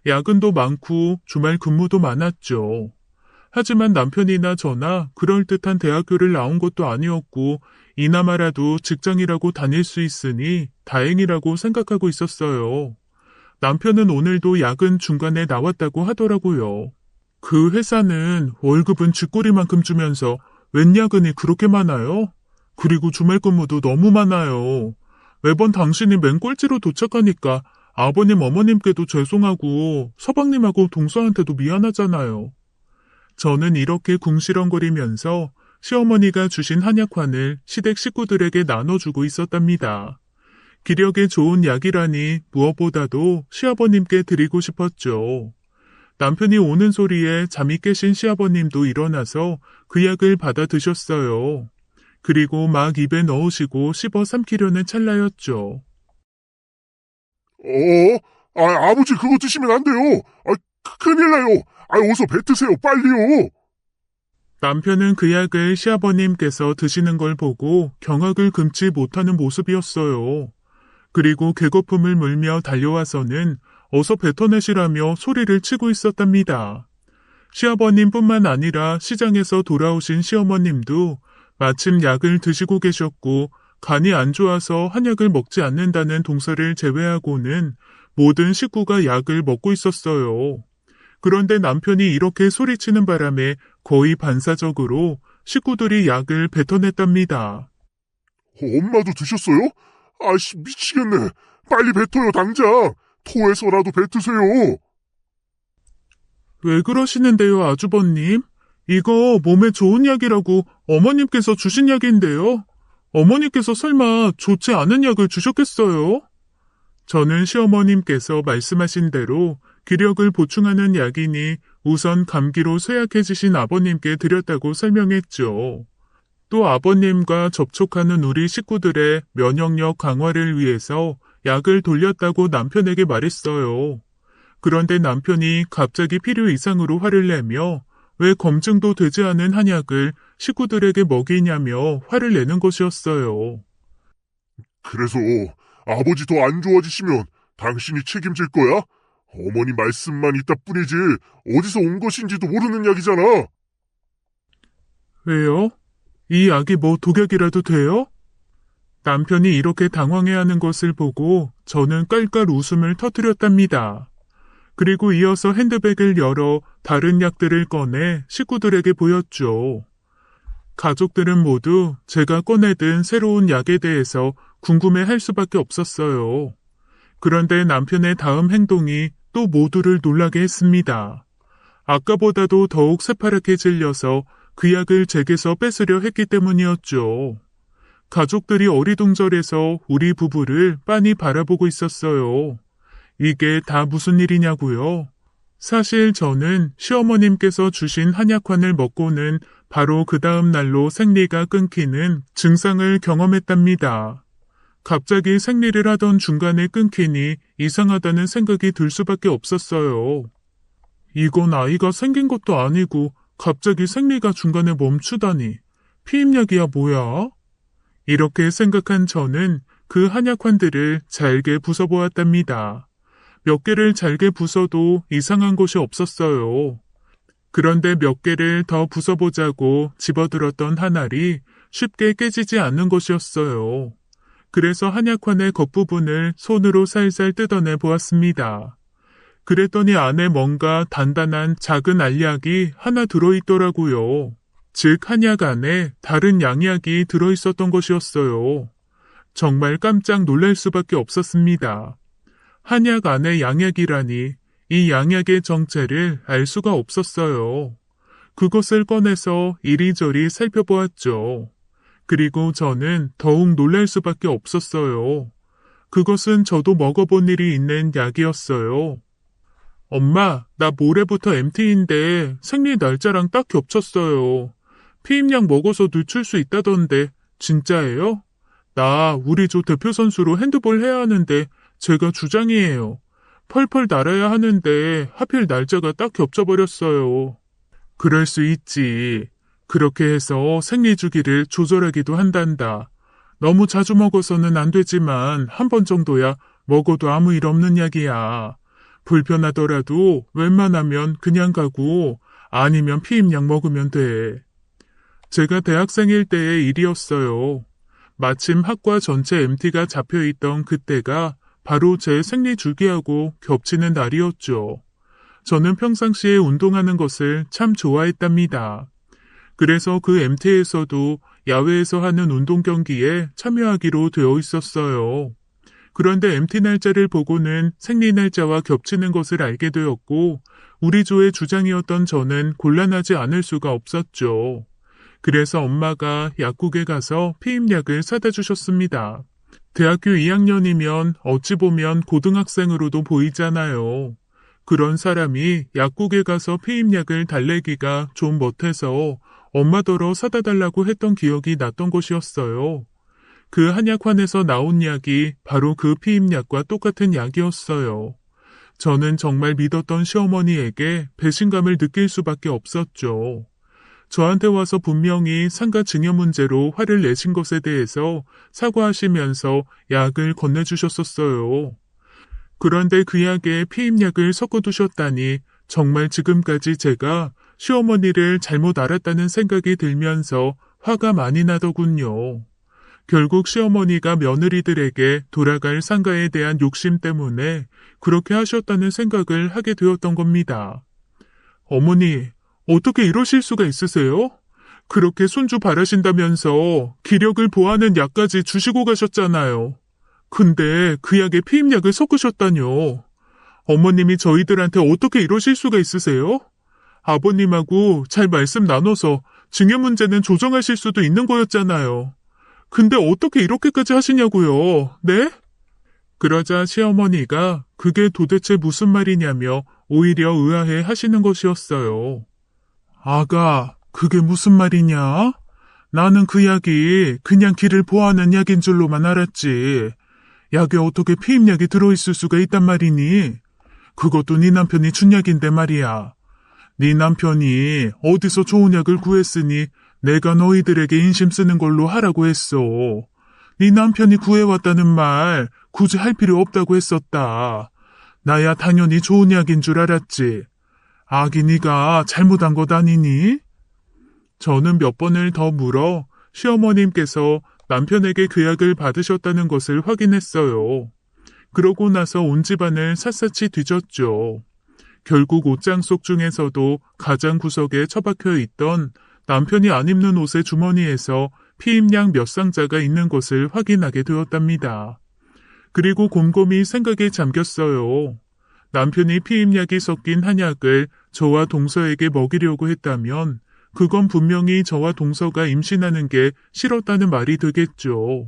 야근도 많고 주말 근무도 많았죠. 하지만 남편이나 저나 그럴듯한 대학교를 나온 것도 아니었고 이나마라도 직장이라고 다닐 수 있으니 다행이라고 생각하고 있었어요. 남편은 오늘도 야근 중간에 나왔다고 하더라고요. 그 회사는 월급은 쥐꼬리만큼 주면서 웬 야근이 그렇게 많아요? 그리고 주말 근무도 너무 많아요. 매번 당신이 맨 꼴찌로 도착하니까 아버님 어머님께도 죄송하고 서방님하고 동서한테도 미안하잖아요. 저는 이렇게 궁시렁거리면서 시어머니가 주신 한약환을 시댁 식구들에게 나눠주고 있었답니다. 기력에 좋은 약이라니 무엇보다도 시아버님께 드리고 싶었죠. 남편이 오는 소리에 잠이 깨신 시아버님도 일어나서 그 약을 받아 드셨어요. 그리고 막 입에 넣으시고 씹어 삼키려는 찰나였죠. 아버지 그거 드시면 안 돼요. 큰일 나요. 어서 뱉으세요, 빨리요. 남편은 그 약을 시아버님께서 드시는 걸 보고 경악을 금치 못하는 모습이었어요. 그리고 개거품을 물며 달려와서는 어서 뱉어내시라며 소리를 치고 있었답니다. 시아버님뿐만 아니라 시장에서 돌아오신 시어머님도 마침 약을 드시고 계셨고 간이 안 좋아서 한약을 먹지 않는다는 동서를 제외하고는 모든 식구가 약을 먹고 있었어요. 그런데 남편이 이렇게 소리치는 바람에 거의 반사적으로 식구들이 약을 뱉어냈답니다. 엄마도 드셨어요? 미치겠네. 빨리 뱉어요, 당장. 토해서라도 뱉으세요. 왜 그러시는데요, 아주버님? 이거 몸에 좋은 약이라고 어머님께서 주신 약인데요. 어머니께서 설마 좋지 않은 약을 주셨겠어요? 저는 시어머님께서 말씀하신 대로 기력을 보충하는 약이니 우선 감기로 쇠약해지신 아버님께 드렸다고 설명했죠. 또 아버님과 접촉하는 우리 식구들의 면역력 강화를 위해서 약을 돌렸다고 남편에게 말했어요. 그런데 남편이 갑자기 필요 이상으로 화를 내며 왜 검증도 되지 않은 한약을 식구들에게 먹이냐며 화를 내는 것이었어요. 그래서 아버지 더 안 좋아지시면 당신이 책임질 거야? 어머니 말씀만 있다 뿐이지 어디서 온 것인지도 모르는 약이잖아. 왜요? 이 약이 뭐 독약이라도 돼요? 남편이 이렇게 당황해하는 것을 보고 저는 깔깔 웃음을 터뜨렸답니다. 그리고 이어서 핸드백을 열어 다른 약들을 꺼내 식구들에게 보였죠. 가족들은 모두 제가 꺼내든 새로운 약에 대해서 궁금해할 수밖에 없었어요. 그런데 남편의 다음 행동이 또 모두를 놀라게 했습니다. 아까보다도 더욱 새파랗게 질려서 그 약을 제게서 뺏으려 했기 때문이었죠. 가족들이 어리둥절해서 우리 부부를 빤히 바라보고 있었어요. 이게 다 무슨 일이냐고요? 사실 저는 시어머님께서 주신 한약환을 먹고는 바로 그 다음 날로 생리가 끊기는 증상을 경험했답니다. 갑자기 생리를 하던 중간에 끊기니 이상하다는 생각이 들 수밖에 없었어요. 이건 아이가 생긴 것도 아니고 갑자기 생리가 중간에 멈추다니. 피임약이야 뭐야? 이렇게 생각한 저는 그 한약환들을 잘게 부숴보았답니다. 몇 개를 잘게 부숴도 이상한 것이 없었어요. 그런데 몇 개를 더 부숴보자고 집어들었던 한 알이 쉽게 깨지지 않는 것이었어요. 그래서 한약환의 겉부분을 손으로 살살 뜯어내 보았습니다. 그랬더니 안에 뭔가 단단한 작은 알약이 하나 들어있더라고요. 즉 한약 안에 다른 양약이 들어있었던 것이었어요. 정말 깜짝 놀랄 수밖에 없었습니다. 한약 안에 양약이라니 이 양약의 정체를 알 수가 없었어요. 그것을 꺼내서 이리저리 살펴보았죠. 그리고 저는 더욱 놀랄 수밖에 없었어요. 그것은 저도 먹어본 일이 있는 약이었어요. 엄마, 나 모레부터 MT인데 생리 날짜랑 딱 겹쳤어요. 피임약 먹어서 늦출 수 있다던데 진짜예요? 나 우리 조 대표 선수로 핸드볼 해야 하는데 제가 주장이에요. 펄펄 날아야 하는데 하필 날짜가 딱 겹쳐버렸어요. 그럴 수 있지. 그렇게 해서 생리 주기를 조절하기도 한단다. 너무 자주 먹어서는 안 되지만 한 번 정도야 먹어도 아무 일 없는 약이야. 불편하더라도 웬만하면 그냥 가고 아니면 피임약 먹으면 돼. 제가 대학생일 때의 일이었어요. 마침 학과 전체 MT가 잡혀있던 그때가 바로 제 생리 주기하고 겹치는 날이었죠. 저는 평상시에 운동하는 것을 참 좋아했답니다. 그래서 그 MT에서도 야외에서 하는 운동 경기에 참여하기로 되어 있었어요. 그런데 MT 날짜를 보고는 생리 날짜와 겹치는 것을 알게 되었고 우리 조의 주장이었던 저는 곤란하지 않을 수가 없었죠. 그래서 엄마가 약국에 가서 피임약을 사다 주셨습니다. 대학교 2학년이면 어찌 보면 고등학생으로도 보이잖아요. 그런 사람이 약국에 가서 피임약을 달래기가 좀 못해서 엄마더러 사다 달라고 했던 기억이 났던 것이었어요. 그 한약환에서 나온 약이 바로 그 피임약과 똑같은 약이었어요. 저는 정말 믿었던 시어머니에게 배신감을 느낄 수밖에 없었죠. 저한테 와서 분명히 상가 증여 문제로 화를 내신 것에 대해서 사과하시면서 약을 건네주셨었어요. 그런데 그 약에 피임약을 섞어두셨다니 정말 지금까지 제가 시어머니를 잘못 알았다는 생각이 들면서 화가 많이 나더군요. 결국 시어머니가 며느리들에게 돌아갈 상가에 대한 욕심 때문에 그렇게 하셨다는 생각을 하게 되었던 겁니다. 어머니, 어떻게 이러실 수가 있으세요? 그렇게 손주 바라신다면서 기력을 보하는 약까지 주시고 가셨잖아요. 근데 그 약에 피임약을 섞으셨다뇨. 어머님이 저희들한테 어떻게 이러실 수가 있으세요? 아버님하고 잘 말씀 나눠서 증여 문제는 조정하실 수도 있는 거였잖아요. 근데 어떻게 이렇게까지 하시냐고요? 네? 그러자 시어머니가 그게 도대체 무슨 말이냐며 오히려 의아해 하시는 것이었어요. 아가, 그게 무슨 말이냐? 나는 그 약이 그냥 기를 보하는 약인 줄로만 알았지. 약에 어떻게 피임약이 들어있을 수가 있단 말이니? 그것도 네 남편이 준 약인데 말이야. 네 남편이 어디서 좋은 약을 구했으니 내가 너희들에게 인심 쓰는 걸로 하라고 했어. 네 남편이 구해왔다는 말 굳이 할 필요 없다고 했었다. 나야 당연히 좋은 약인 줄 알았지. 아기 네가 잘못한 것 아니니? 저는 몇 번을 더 물어 시어머님께서 남편에게 그 약을 받으셨다는 것을 확인했어요. 그러고 나서 온 집안을 샅샅이 뒤졌죠. 결국 옷장 속 중에서도 가장 구석에 처박혀 있던 남편이 안 입는 옷의 주머니에서 피임약 몇 상자가 있는 것을 확인하게 되었답니다. 그리고 곰곰이 생각에 잠겼어요. 남편이 피임약이 섞인 한약을 저와 동서에게 먹이려고 했다면 그건 분명히 저와 동서가 임신하는 게 싫었다는 말이 되겠죠.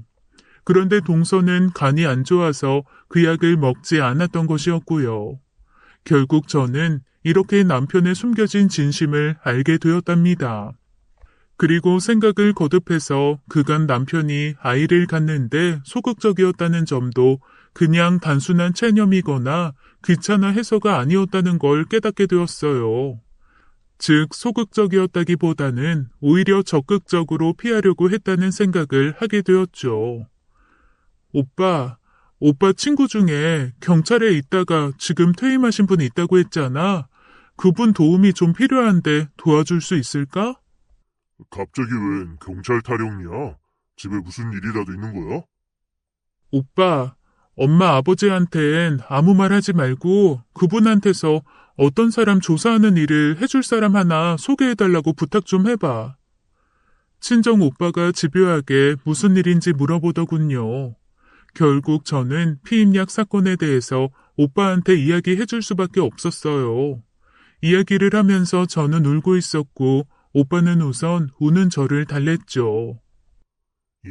그런데 동서는 간이 안 좋아서 그 약을 먹지 않았던 것이었고요. 결국 저는 이렇게 남편의 숨겨진 진심을 알게 되었답니다. 그리고 생각을 거듭해서 그간 남편이 아이를 갖는데 소극적이었다는 점도 그냥 단순한 체념이거나 귀찮아 해서가 아니었다는 걸 깨닫게 되었어요. 즉, 소극적이었다기보다는 오히려 적극적으로 피하려고 했다는 생각을 하게 되었죠. 오빠 친구 중에 경찰에 있다가 지금 퇴임하신 분이 있다고 했잖아. 그분 도움이 좀 필요한데 도와줄 수 있을까? 갑자기 웬 경찰 타령이야? 집에 무슨 일이라도 있는 거야? 오빠, 엄마 아버지한텐 아무 말 하지 말고 그분한테서 어떤 사람 조사하는 일을 해줄 사람 하나 소개해달라고 부탁 좀 해봐. 친정 오빠가 집요하게 무슨 일인지 물어보더군요. 결국 저는 피임약 사건에 대해서 오빠한테 이야기해줄 수밖에 없었어요. 이야기를 하면서 저는 울고 있었고 오빠는 우선 우는 저를 달랬죠.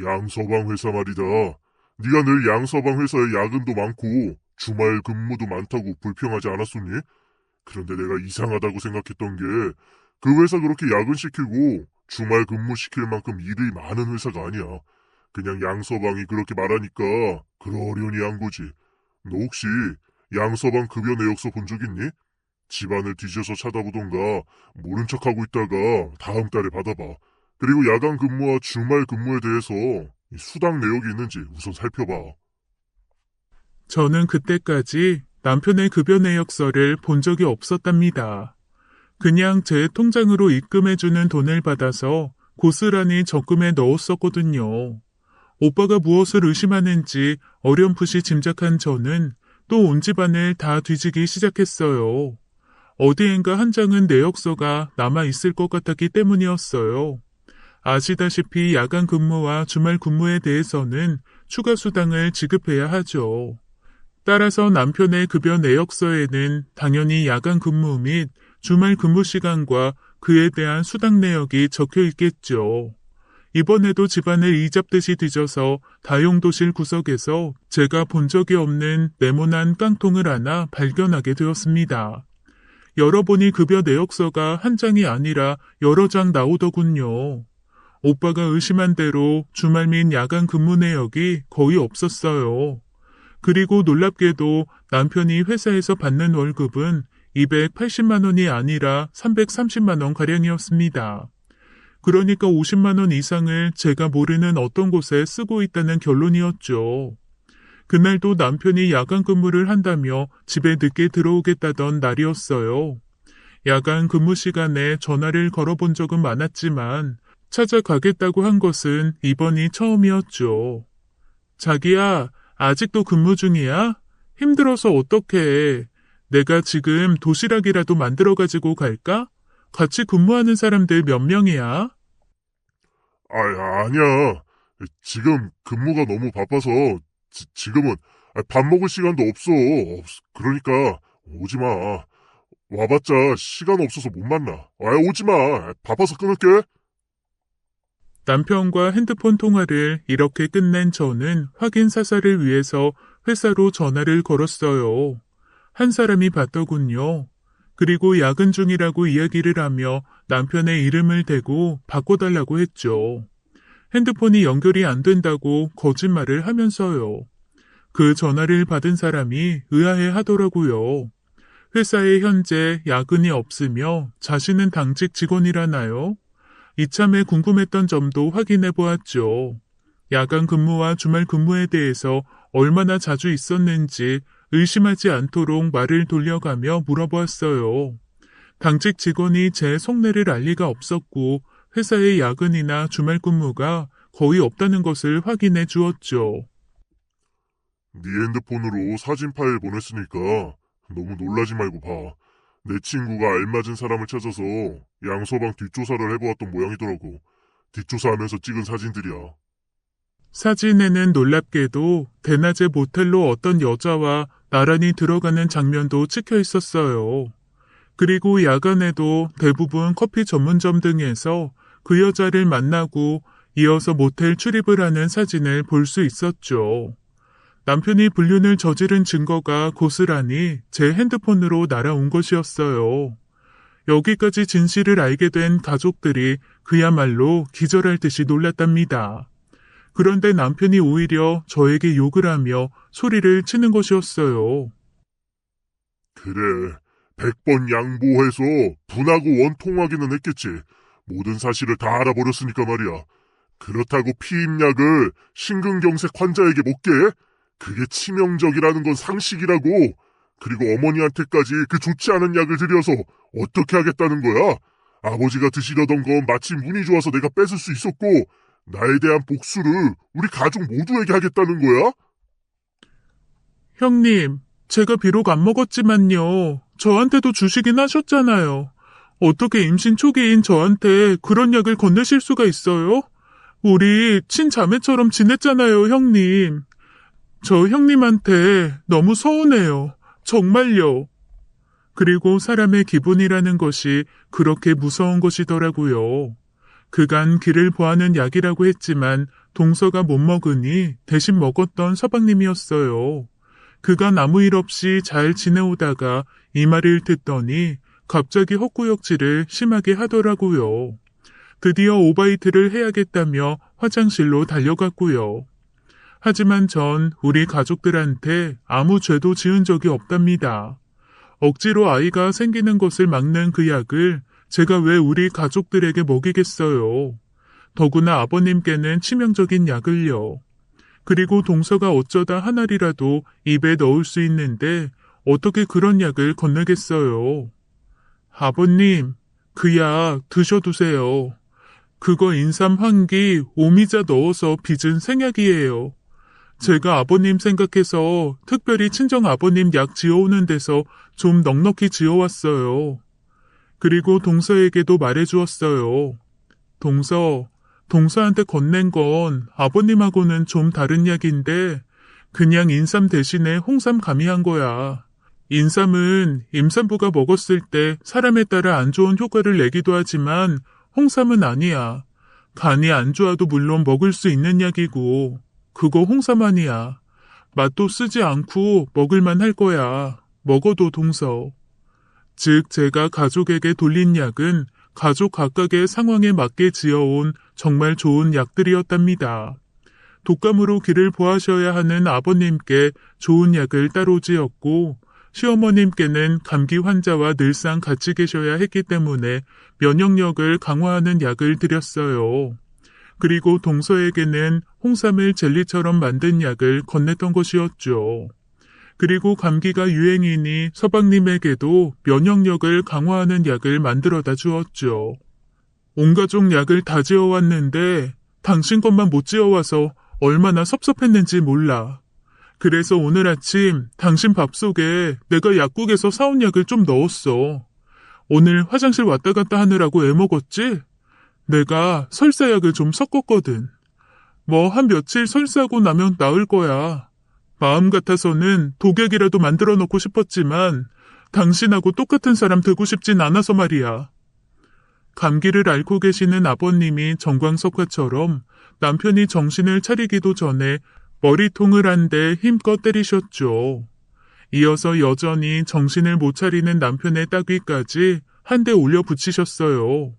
양서방 회사 말이다. 네가 늘 양서방 회사에 야근도 많고 주말 근무도 많다고 불평하지 않았었니? 그런데 내가 이상하다고 생각했던 게 그 회사 그렇게 야근시키고 주말 근무시킬 만큼 일이 많은 회사가 아니야. 그냥 양서방이 그렇게 말하니까 그러려니 한 거지. 너 혹시 양서방 급여 내역서 본 적 있니? 집안을 뒤져서 찾아보던가 모른 척하고 있다가 다음 달에 받아봐. 그리고 야간 근무와 주말 근무에 대해서 수당 내역이 있는지 우선 살펴봐. 저는 그때까지 남편의 급여 내역서를 본 적이 없었답니다. 그냥 제 통장으로 입금해주는 돈을 받아서 고스란히 적금에 넣었었거든요. 오빠가 무엇을 의심하는지 어렴풋이 짐작한 저는 또 온 집안을 다 뒤지기 시작했어요. 어디엔가 한 장은 내역서가 남아있을 것 같았기 때문이었어요. 아시다시피 야간 근무와 주말 근무에 대해서는 추가 수당을 지급해야 하죠. 따라서 남편의 급여 내역서에는 당연히 야간 근무 및 주말 근무 시간과 그에 대한 수당 내역이 적혀 있겠죠. 이번에도 집안을 이잡듯이 뒤져서 다용도실 구석에서 제가 본 적이 없는 네모난 깡통을 하나 발견하게 되었습니다. 열어보니 급여 내역서가 한 장이 아니라 여러 장 나오더군요. 오빠가 의심한 대로 주말 및 야간 근무 내역이 거의 없었어요. 그리고 놀랍게도 남편이 회사에서 받는 월급은 280만 원이 아니라 330만 원 가량이었습니다. 그러니까 50만 원 이상을 제가 모르는 어떤 곳에 쓰고 있다는 결론이었죠. 그날도 남편이 야간 근무를 한다며 집에 늦게 들어오겠다던 날이었어요. 야간 근무 시간에 전화를 걸어본 적은 많았지만 찾아가겠다고 한 것은 이번이 처음이었죠. 자기야, 아직도 근무 중이야? 힘들어서 어떡해. 내가 지금 도시락이라도 만들어가지고 갈까? 같이 근무하는 사람들 몇 명이야? 아니야. 지금 근무가 너무 바빠서 지금은 밥 먹을 시간도 없어. 그러니까 오지 마. 와봤자 시간 없어서 못 만나. 오지 마. 바빠서 끊을게. 남편과 핸드폰 통화를 이렇게 끝낸 저는 확인 사살을 위해서 회사로 전화를 걸었어요. 한 사람이 받더군요. 그리고 야근 중이라고 이야기를 하며 남편의 이름을 대고 바꿔달라고 했죠. 핸드폰이 연결이 안 된다고 거짓말을 하면서요. 그 전화를 받은 사람이 의아해 하더라고요. 회사에 현재 야근이 없으며 자신은 당직 직원이라나요? 이참에 궁금했던 점도 확인해 보았죠. 야간 근무와 주말 근무에 대해서 얼마나 자주 있었는지 의심하지 않도록 말을 돌려가며 물어보았어요. 당직 직원이 제 속내를 알 리가 없었고 회사의 야근이나 주말 근무가 거의 없다는 것을 확인해 주었죠. 네 핸드폰으로 사진 파일 보냈으니까 너무 놀라지 말고 봐. 내 친구가 알맞은 사람을 찾아서 양서방 뒷조사를 해보았던 모양이더라고. 뒷조사하면서 찍은 사진들이야. 사진에는 놀랍게도 대낮에 모텔로 어떤 여자와 나란히 들어가는 장면도 찍혀 있었어요. 그리고 야간에도 대부분 커피 전문점 등에서 그 여자를 만나고 이어서 모텔 출입을 하는 사진을 볼 수 있었죠. 남편이 불륜을 저지른 증거가 고스란히 제 핸드폰으로 날아온 것이었어요. 여기까지 진실을 알게 된 가족들이 그야말로 기절할 듯이 놀랐답니다. 그런데 남편이 오히려 저에게 욕을 하며 소리를 치는 것이었어요. 그래, 100번 양보해서 분하고 원통하기는 했겠지. 모든 사실을 다 알아버렸으니까 말이야. 그렇다고 피임약을 심근경색 환자에게 먹게? 그게 치명적이라는 건 상식이라고. 그리고 어머니한테까지 그 좋지 않은 약을 들여서 어떻게 하겠다는 거야? 아버지가 드시려던 건 마침 운이 좋아서 내가 뺏을 수 있었고 나에 대한 복수를 우리 가족 모두에게 하겠다는 거야? 형님, 제가 비록 안 먹었지만요. 저한테도 주시긴 하셨잖아요. 어떻게 임신 초기인 저한테 그런 약을 건네실 수가 있어요? 우리 친자매처럼 지냈잖아요, 형님. 저 형님한테 너무 서운해요. 정말요. 그리고 사람의 기분이라는 것이 그렇게 무서운 것이더라고요. 그간 길을 보하는 약이라고 했지만 동서가 못 먹으니 대신 먹었던 서방님이었어요. 그간 아무 일 없이 잘 지내오다가 이 말을 듣더니 갑자기 헛구역질을 심하게 하더라고요. 드디어 오바이트를 해야겠다며 화장실로 달려갔고요. 하지만 전 우리 가족들한테 아무 죄도 지은 적이 없답니다. 억지로 아이가 생기는 것을 막는 그 약을 제가 왜 우리 가족들에게 먹이겠어요. 더구나 아버님께는 치명적인 약을요. 그리고 동서가 어쩌다 한 알이라도 입에 넣을 수 있는데 어떻게 그런 약을 건네겠어요. 아버님, 그 약 드셔두세요. 그거 인삼 한 끼 오미자 넣어서 빚은 생약이에요. 제가 아버님 생각해서 특별히 친정 아버님 약 지어오는 데서 좀 넉넉히 지어왔어요. 그리고 동서에게도 말해주었어요. 동서한테 건넨 건 아버님하고는 좀 다른 약인데 그냥 인삼 대신에 홍삼 가미한 거야. 인삼은 임산부가 먹었을 때 사람에 따라 안 좋은 효과를 내기도 하지만 홍삼은 아니야. 간이 안 좋아도 물론 먹을 수 있는 약이고 그거 홍삼 아니야. 맛도 쓰지 않고 먹을만 할 거야. 먹어도 동서. 즉 제가 가족에게 돌린 약은 가족 각각의 상황에 맞게 지어온 정말 좋은 약들이었답니다. 독감으로 길을 보하셔야 하는 아버님께 좋은 약을 따로 지었고 시어머님께는 감기 환자와 늘상 같이 계셔야 했기 때문에 면역력을 강화하는 약을 드렸어요. 그리고 동서에게는 홍삼을 젤리처럼 만든 약을 건넸던 것이었죠. 그리고 감기가 유행이니 서방님에게도 면역력을 강화하는 약을 만들어다 주었죠. 온 가족 약을 다 지어왔는데 당신 것만 못 지어와서 얼마나 섭섭했는지 몰라. 그래서 오늘 아침 당신 밥 속에 내가 약국에서 사온 약을 좀 넣었어. 오늘 화장실 왔다 갔다 하느라고 애먹었지? 내가 설사약을 좀 섞었거든. 뭐 한 며칠 설사하고 나면 나을 거야. 마음 같아서는 독약이라도 만들어 놓고 싶었지만 당신하고 똑같은 사람 되고 싶진 않아서 말이야. 감기를 앓고 계시는 아버님이 정광석화처럼 남편이 정신을 차리기도 전에 머리통을 한 대 힘껏 때리셨죠. 이어서 여전히 정신을 못 차리는 남편의 따귀까지 한 대 올려 붙이셨어요.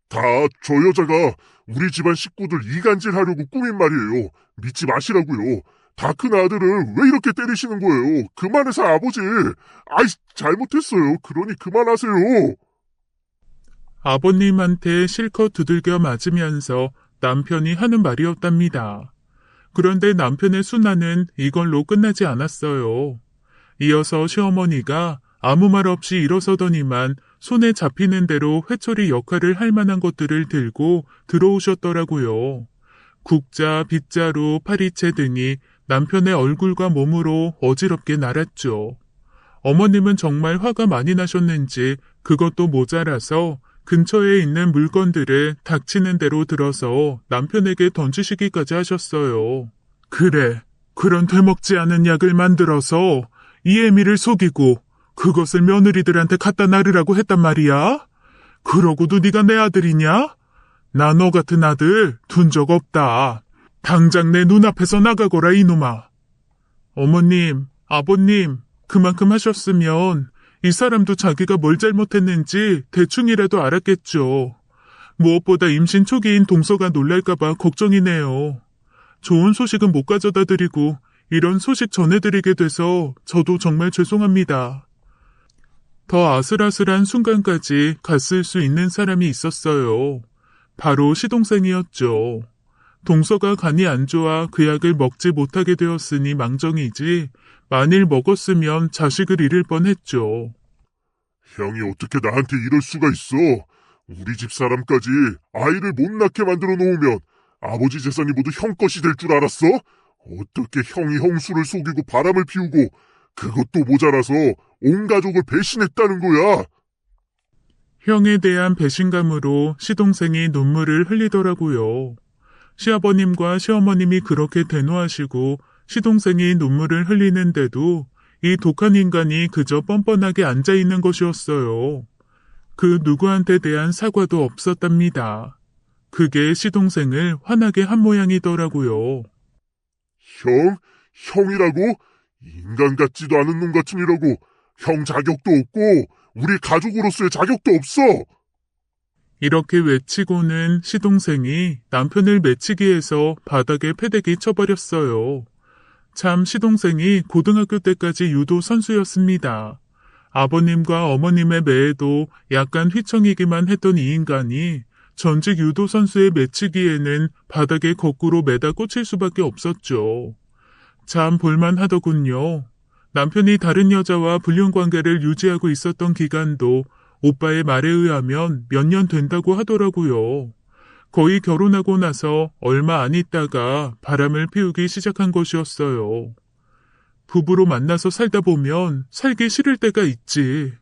다 저 여자가 우리 집안 식구들 이간질하려고 꾸민 말이에요. 믿지 마시라고요. 다 큰 아들을 왜 이렇게 때리시는 거예요? 그만해서 아버지. 아이, 잘못했어요. 그러니 그만하세요. 아버님한테 실컷 두들겨 맞으면서 남편이 하는 말이었답니다. 그런데 남편의 순환은 이걸로 끝나지 않았어요. 이어서 시어머니가 아무 말 없이 일어서더니만 손에 잡히는 대로 회초리 역할을 할 만한 것들을 들고 들어오셨더라고요. 국자, 빗자루, 파리채 등이 남편의 얼굴과 몸으로 어지럽게 날았죠. 어머님은 정말 화가 많이 나셨는지 그것도 모자라서 근처에 있는 물건들을 닥치는 대로 들어서 남편에게 던지시기까지 하셨어요. 그래, 그런 되먹지 않은 약을 만들어서 이애미를 속이고 그것을 며느리들한테 갖다 나르라고 했단 말이야? 그러고도 네가 내 아들이냐? 나 너 같은 아들 둔 적 없다. 당장 내 눈앞에서 나가거라 이놈아. 어머님, 아버님, 그만큼 하셨으면 이 사람도 자기가 뭘 잘못했는지 대충이라도 알았겠죠. 무엇보다 임신 초기인 동서가 놀랄까봐 걱정이네요. 좋은 소식은 못 가져다 드리고 이런 소식 전해드리게 돼서 저도 정말 죄송합니다. 더 아슬아슬한 순간까지 갔을 수 있는 사람이 있었어요. 바로 시동생이었죠. 동서가 간이 안 좋아 그 약을 먹지 못하게 되었으니 망정이지 만일 먹었으면 자식을 잃을 뻔했죠. 형이 어떻게 나한테 이럴 수가 있어? 우리 집 사람까지 아이를 못 낳게 만들어 놓으면 아버지 재산이 모두 형 것이 될 줄 알았어? 어떻게 형이 형수를 속이고 바람을 피우고 그것도 모자라서 온 가족을 배신했다는 거야? 형에 대한 배신감으로 시동생이 눈물을 흘리더라고요. 시아버님과 시어머님이 그렇게 대노하시고 시동생이 눈물을 흘리는데도 이 독한 인간이 그저 뻔뻔하게 앉아있는 것이었어요. 그 누구한테 대한 사과도 없었답니다. 그게 시동생을 화나게 한 모양이더라고요. 형? 형이라고? 인간 같지도 않은 놈 같으니라고. 형 자격도 없고 우리 가족으로서의 자격도 없어. 이렇게 외치고는 시동생이 남편을 매치기 해서 바닥에 패대기 쳐버렸어요. 참 시동생이 고등학교 때까지 유도 선수였습니다. 아버님과 어머님의 매에도 약간 휘청이기만 했던 이 인간이 전직 유도 선수의 매치기에는 바닥에 거꾸로 매다 꽂힐 수밖에 없었죠. 참 볼만하더군요. 남편이 다른 여자와 불륜관계를 유지하고 있었던 기간도 오빠의 말에 의하면 몇 년 된다고 하더라고요. 거의 결혼하고 나서 얼마 안 있다가 바람을 피우기 시작한 것이었어요. 부부로 만나서 살다 보면 살기 싫을 때가 있지.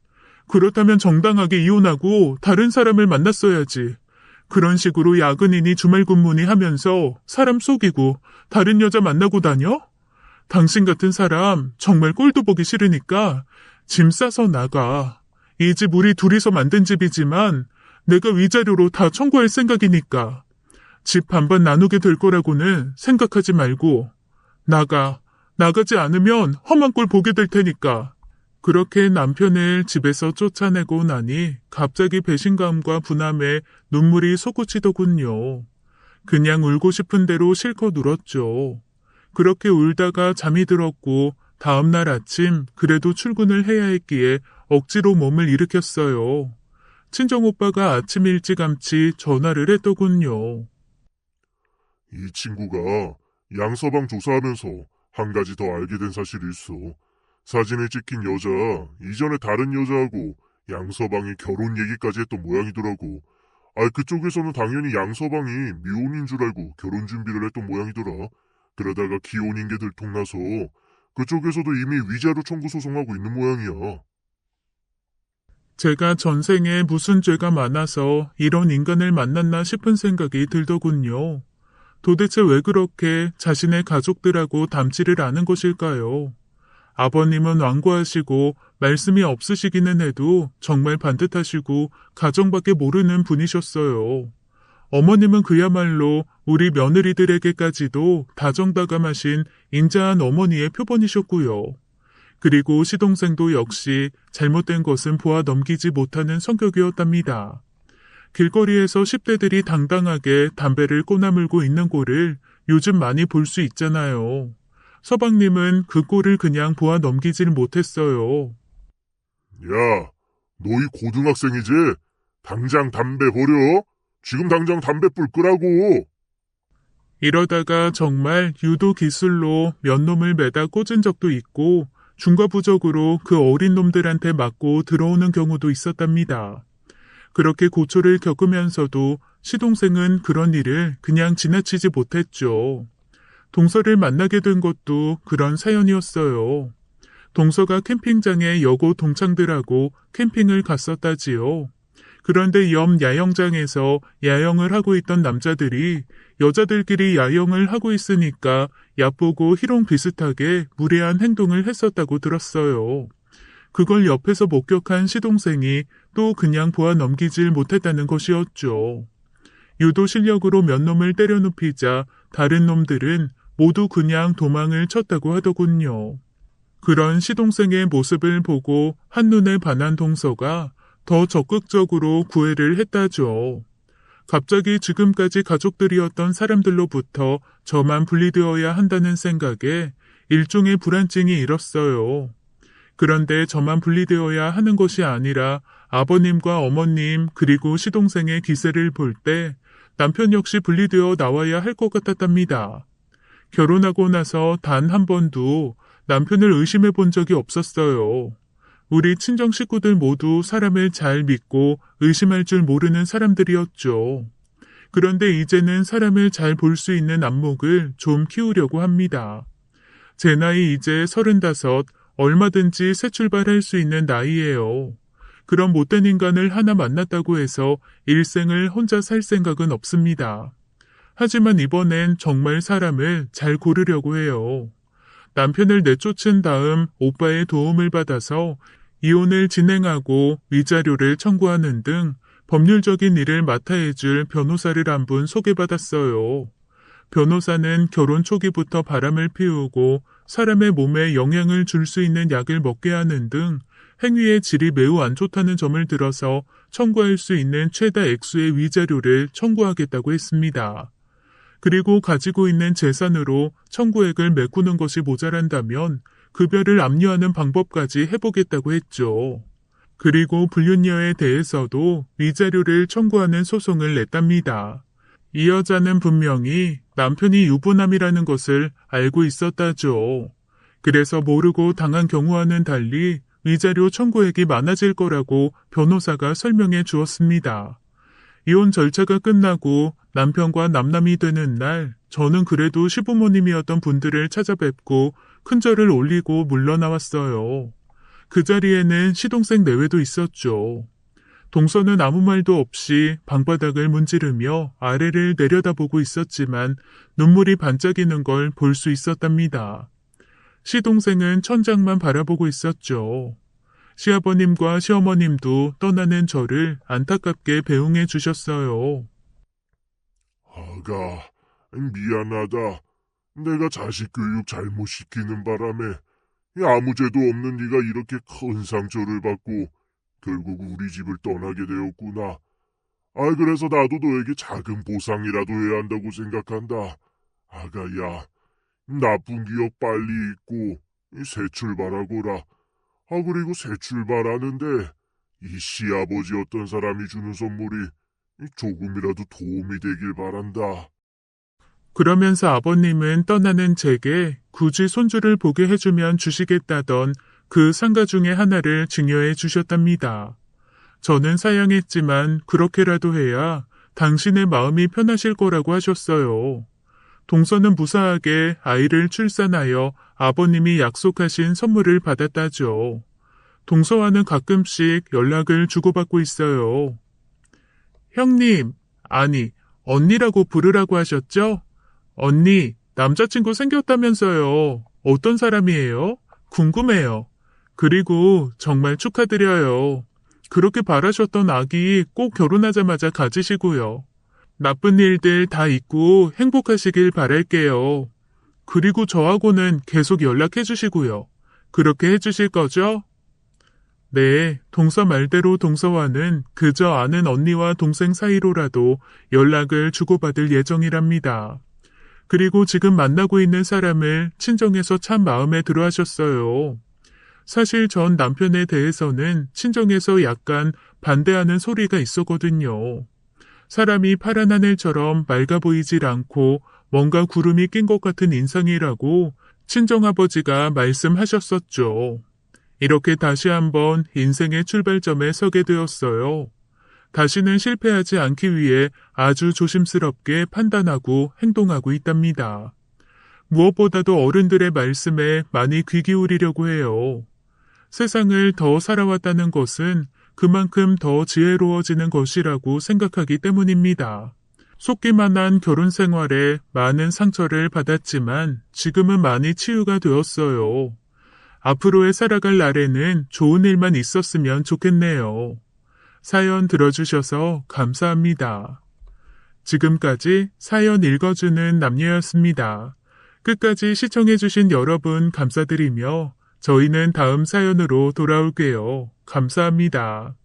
그렇다면 정당하게 이혼하고 다른 사람을 만났어야지. 그런 식으로 야근이니 주말 근무니 하면서 사람 속이고 다른 여자 만나고 다녀? 당신 같은 사람 정말 꼴도 보기 싫으니까 짐 싸서 나가. 이 집 우리 둘이서 만든 집이지만 내가 위자료로 다 청구할 생각이니까 집 반반 나누게 될 거라고는 생각하지 말고 나가. 나가지 않으면 험한 꼴 보게 될 테니까. 그렇게 남편을 집에서 쫓아내고 나니 갑자기 배신감과 분함에 눈물이 솟구치더군요. 그냥 울고 싶은 대로 실컷 울었죠. 그렇게 울다가 잠이 들었고 다음날 아침 그래도 출근을 해야 했기에 억지로 몸을 일으켰어요. 친정오빠가 아침 일찌감치 전화를 했더군요. 이 친구가 양서방 조사하면서 한 가지 더 알게 된 사실이 있어. 사진에 찍힌 여자, 이전에 다른 여자하고 양서방이 결혼 얘기까지 했던 모양이더라고. 그쪽에서는 당연히 양서방이 미혼인 줄 알고 결혼 준비를 했던 모양이더라. 그러다가 기혼인 게 들통나서 그쪽에서도 이미 위자료 청구 소송하고 있는 모양이야. 제가 전생에 무슨 죄가 많아서 이런 인간을 만났나 싶은 생각이 들더군요. 도대체 왜 그렇게 자신의 가족들하고 담지를 않은 것일까요? 아버님은 완고하시고 말씀이 없으시기는 해도 정말 반듯하시고 가정밖에 모르는 분이셨어요. 어머님은 그야말로 우리 며느리들에게까지도 다정다감하신 인자한 어머니의 표본이셨고요. 그리고 시동생도 역시 잘못된 것은 보아 넘기지 못하는 성격이었답니다. 길거리에서 10대들이 당당하게 담배를 꼬나물고 있는 꼴을 요즘 많이 볼 수 있잖아요. 서방님은 그 꼴을 그냥 보아 넘기질 못했어요. 야, 너희 고등학생이지? 당장 담배 버려? 지금 당장 담배불 끄라고! 이러다가 정말 유도 기술로 몇 놈을 매다 꽂은 적도 있고 중과부적으로 그 어린 놈들한테 맞고 들어오는 경우도 있었답니다. 그렇게 고초를 겪으면서도 시동생은 그런 일을 그냥 지나치지 못했죠. 동서를 만나게 된 것도 그런 사연이었어요. 동서가 캠핑장에 여고 동창들하고 캠핑을 갔었다지요. 그런데 옆 야영장에서 야영을 하고 있던 남자들이 여자들끼리 야영을 하고 있으니까 얕보고 희롱 비슷하게 무례한 행동을 했었다고 들었어요. 그걸 옆에서 목격한 시동생이 또 그냥 보아 넘기질 못했다는 것이었죠. 유도 실력으로 몇 놈을 때려눕히자 다른 놈들은 모두 그냥 도망을 쳤다고 하더군요. 그런 시동생의 모습을 보고 한눈에 반한 동서가 더 적극적으로 구애를 했다죠. 갑자기 지금까지 가족들이었던 사람들로부터 저만 분리되어야 한다는 생각에 일종의 불안증이 일었어요. 그런데 저만 분리되어야 하는 것이 아니라 아버님과 어머님 그리고 시동생의 기세를 볼 때 남편 역시 분리되어 나와야 할 것 같았답니다. 결혼하고 나서 단 한 번도 남편을 의심해 본 적이 없었어요. 우리 친정 식구들 모두 사람을 잘 믿고 의심할 줄 모르는 사람들이었죠. 그런데 이제는 사람을 잘 볼 수 있는 안목을 좀 키우려고 합니다. 제 나이 이제 35, 얼마든지 새 출발할 수 있는 나이예요. 그런 못된 인간을 하나 만났다고 해서 일생을 혼자 살 생각은 없습니다. 하지만 이번엔 정말 사람을 잘 고르려고 해요. 남편을 내쫓은 다음 오빠의 도움을 받아서 이혼을 진행하고 위자료를 청구하는 등 법률적인 일을 맡아 해줄 변호사를 한 분 소개받았어요. 변호사는 결혼 초기부터 바람을 피우고 사람의 몸에 영향을 줄 수 있는 약을 먹게 하는 등 행위의 질이 매우 안 좋다는 점을 들어서 청구할 수 있는 최다 액수의 위자료를 청구하겠다고 했습니다. 그리고 가지고 있는 재산으로 청구액을 메꾸는 것이 모자란다면 급여를 압류하는 방법까지 해보겠다고 했죠. 그리고 불륜녀에 대해서도 위자료를 청구하는 소송을 냈답니다. 이 여자는 분명히 남편이 유부남이라는 것을 알고 있었다죠. 그래서 모르고 당한 경우와는 달리 위자료 청구액이 많아질 거라고 변호사가 설명해 주었습니다. 이혼 절차가 끝나고 남편과 남남이 되는 날 저는 그래도 시부모님이었던 분들을 찾아뵙고 큰절을 올리고 물러나왔어요. 그 자리에는 시동생 내외도 있었죠. 동서는 아무 말도 없이 방바닥을 문지르며 아래를 내려다보고 있었지만 눈물이 반짝이는 걸 볼 수 있었답니다. 시동생은 천장만 바라보고 있었죠. 시아버님과 시어머님도 떠나는 저를 안타깝게 배웅해 주셨어요. 아가, 미안하다. 내가 자식 교육 잘못 시키는 바람에 아무 죄도 없는 네가 이렇게 큰 상처를 받고 결국 우리 집을 떠나게 되었구나. 그래서 나도 너에게 작은 보상이라도 해야 한다고 생각한다. 아가야, 나쁜 기억 빨리 잊고 새 출발하거라. 그리고 새 출발하는데 이 시아버지였던 사람이 주는 선물이 조금이라도 도움이 되길 바란다. 그러면서 아버님은 떠나는 제게 굳이 손주를 보게 해주면 주시겠다던 그 상가 중에 하나를 증여해 주셨답니다. 저는 사양했지만 그렇게라도 해야 당신의 마음이 편하실 거라고 하셨어요. 동서는 무사하게 아이를 출산하여 아버님이 약속하신 선물을 받았다죠. 동서와는 가끔씩 연락을 주고받고 있어요. 형님, 아니, 언니라고 부르라고 하셨죠? 언니, 남자친구 생겼다면서요. 어떤 사람이에요? 궁금해요. 그리고 정말 축하드려요. 그렇게 바라셨던 아기 꼭 결혼하자마자 가지시고요. 나쁜 일들 다 잊고 행복하시길 바랄게요. 그리고 저하고는 계속 연락해 주시고요. 그렇게 해주실 거죠? 네, 동서 말대로 동서와는 그저 아는 언니와 동생 사이로라도 연락을 주고받을 예정이랍니다. 그리고 지금 만나고 있는 사람을 친정에서 참 마음에 들어 하셨어요. 사실 전 남편에 대해서는 친정에서 약간 반대하는 소리가 있었거든요. 사람이 파란 하늘처럼 맑아 보이질 않고 뭔가 구름이 낀 것 같은 인상이라고 친정아버지가 말씀하셨었죠. 이렇게 다시 한번 인생의 출발점에 서게 되었어요. 다시는 실패하지 않기 위해 아주 조심스럽게 판단하고 행동하고 있답니다. 무엇보다도 어른들의 말씀에 많이 귀 기울이려고 해요. 세상을 더 살아왔다는 것은 그만큼 더 지혜로워지는 것이라고 생각하기 때문입니다. 속기만 한 결혼 생활에 많은 상처를 받았지만 지금은 많이 치유가 되었어요. 앞으로의 살아갈 날에는 좋은 일만 있었으면 좋겠네요. 사연 들어주셔서 감사합니다. 지금까지 사연 읽어주는 남녀였습니다. 끝까지 시청해주신 여러분 감사드리며 저희는 다음 사연으로 돌아올게요. 감사합니다.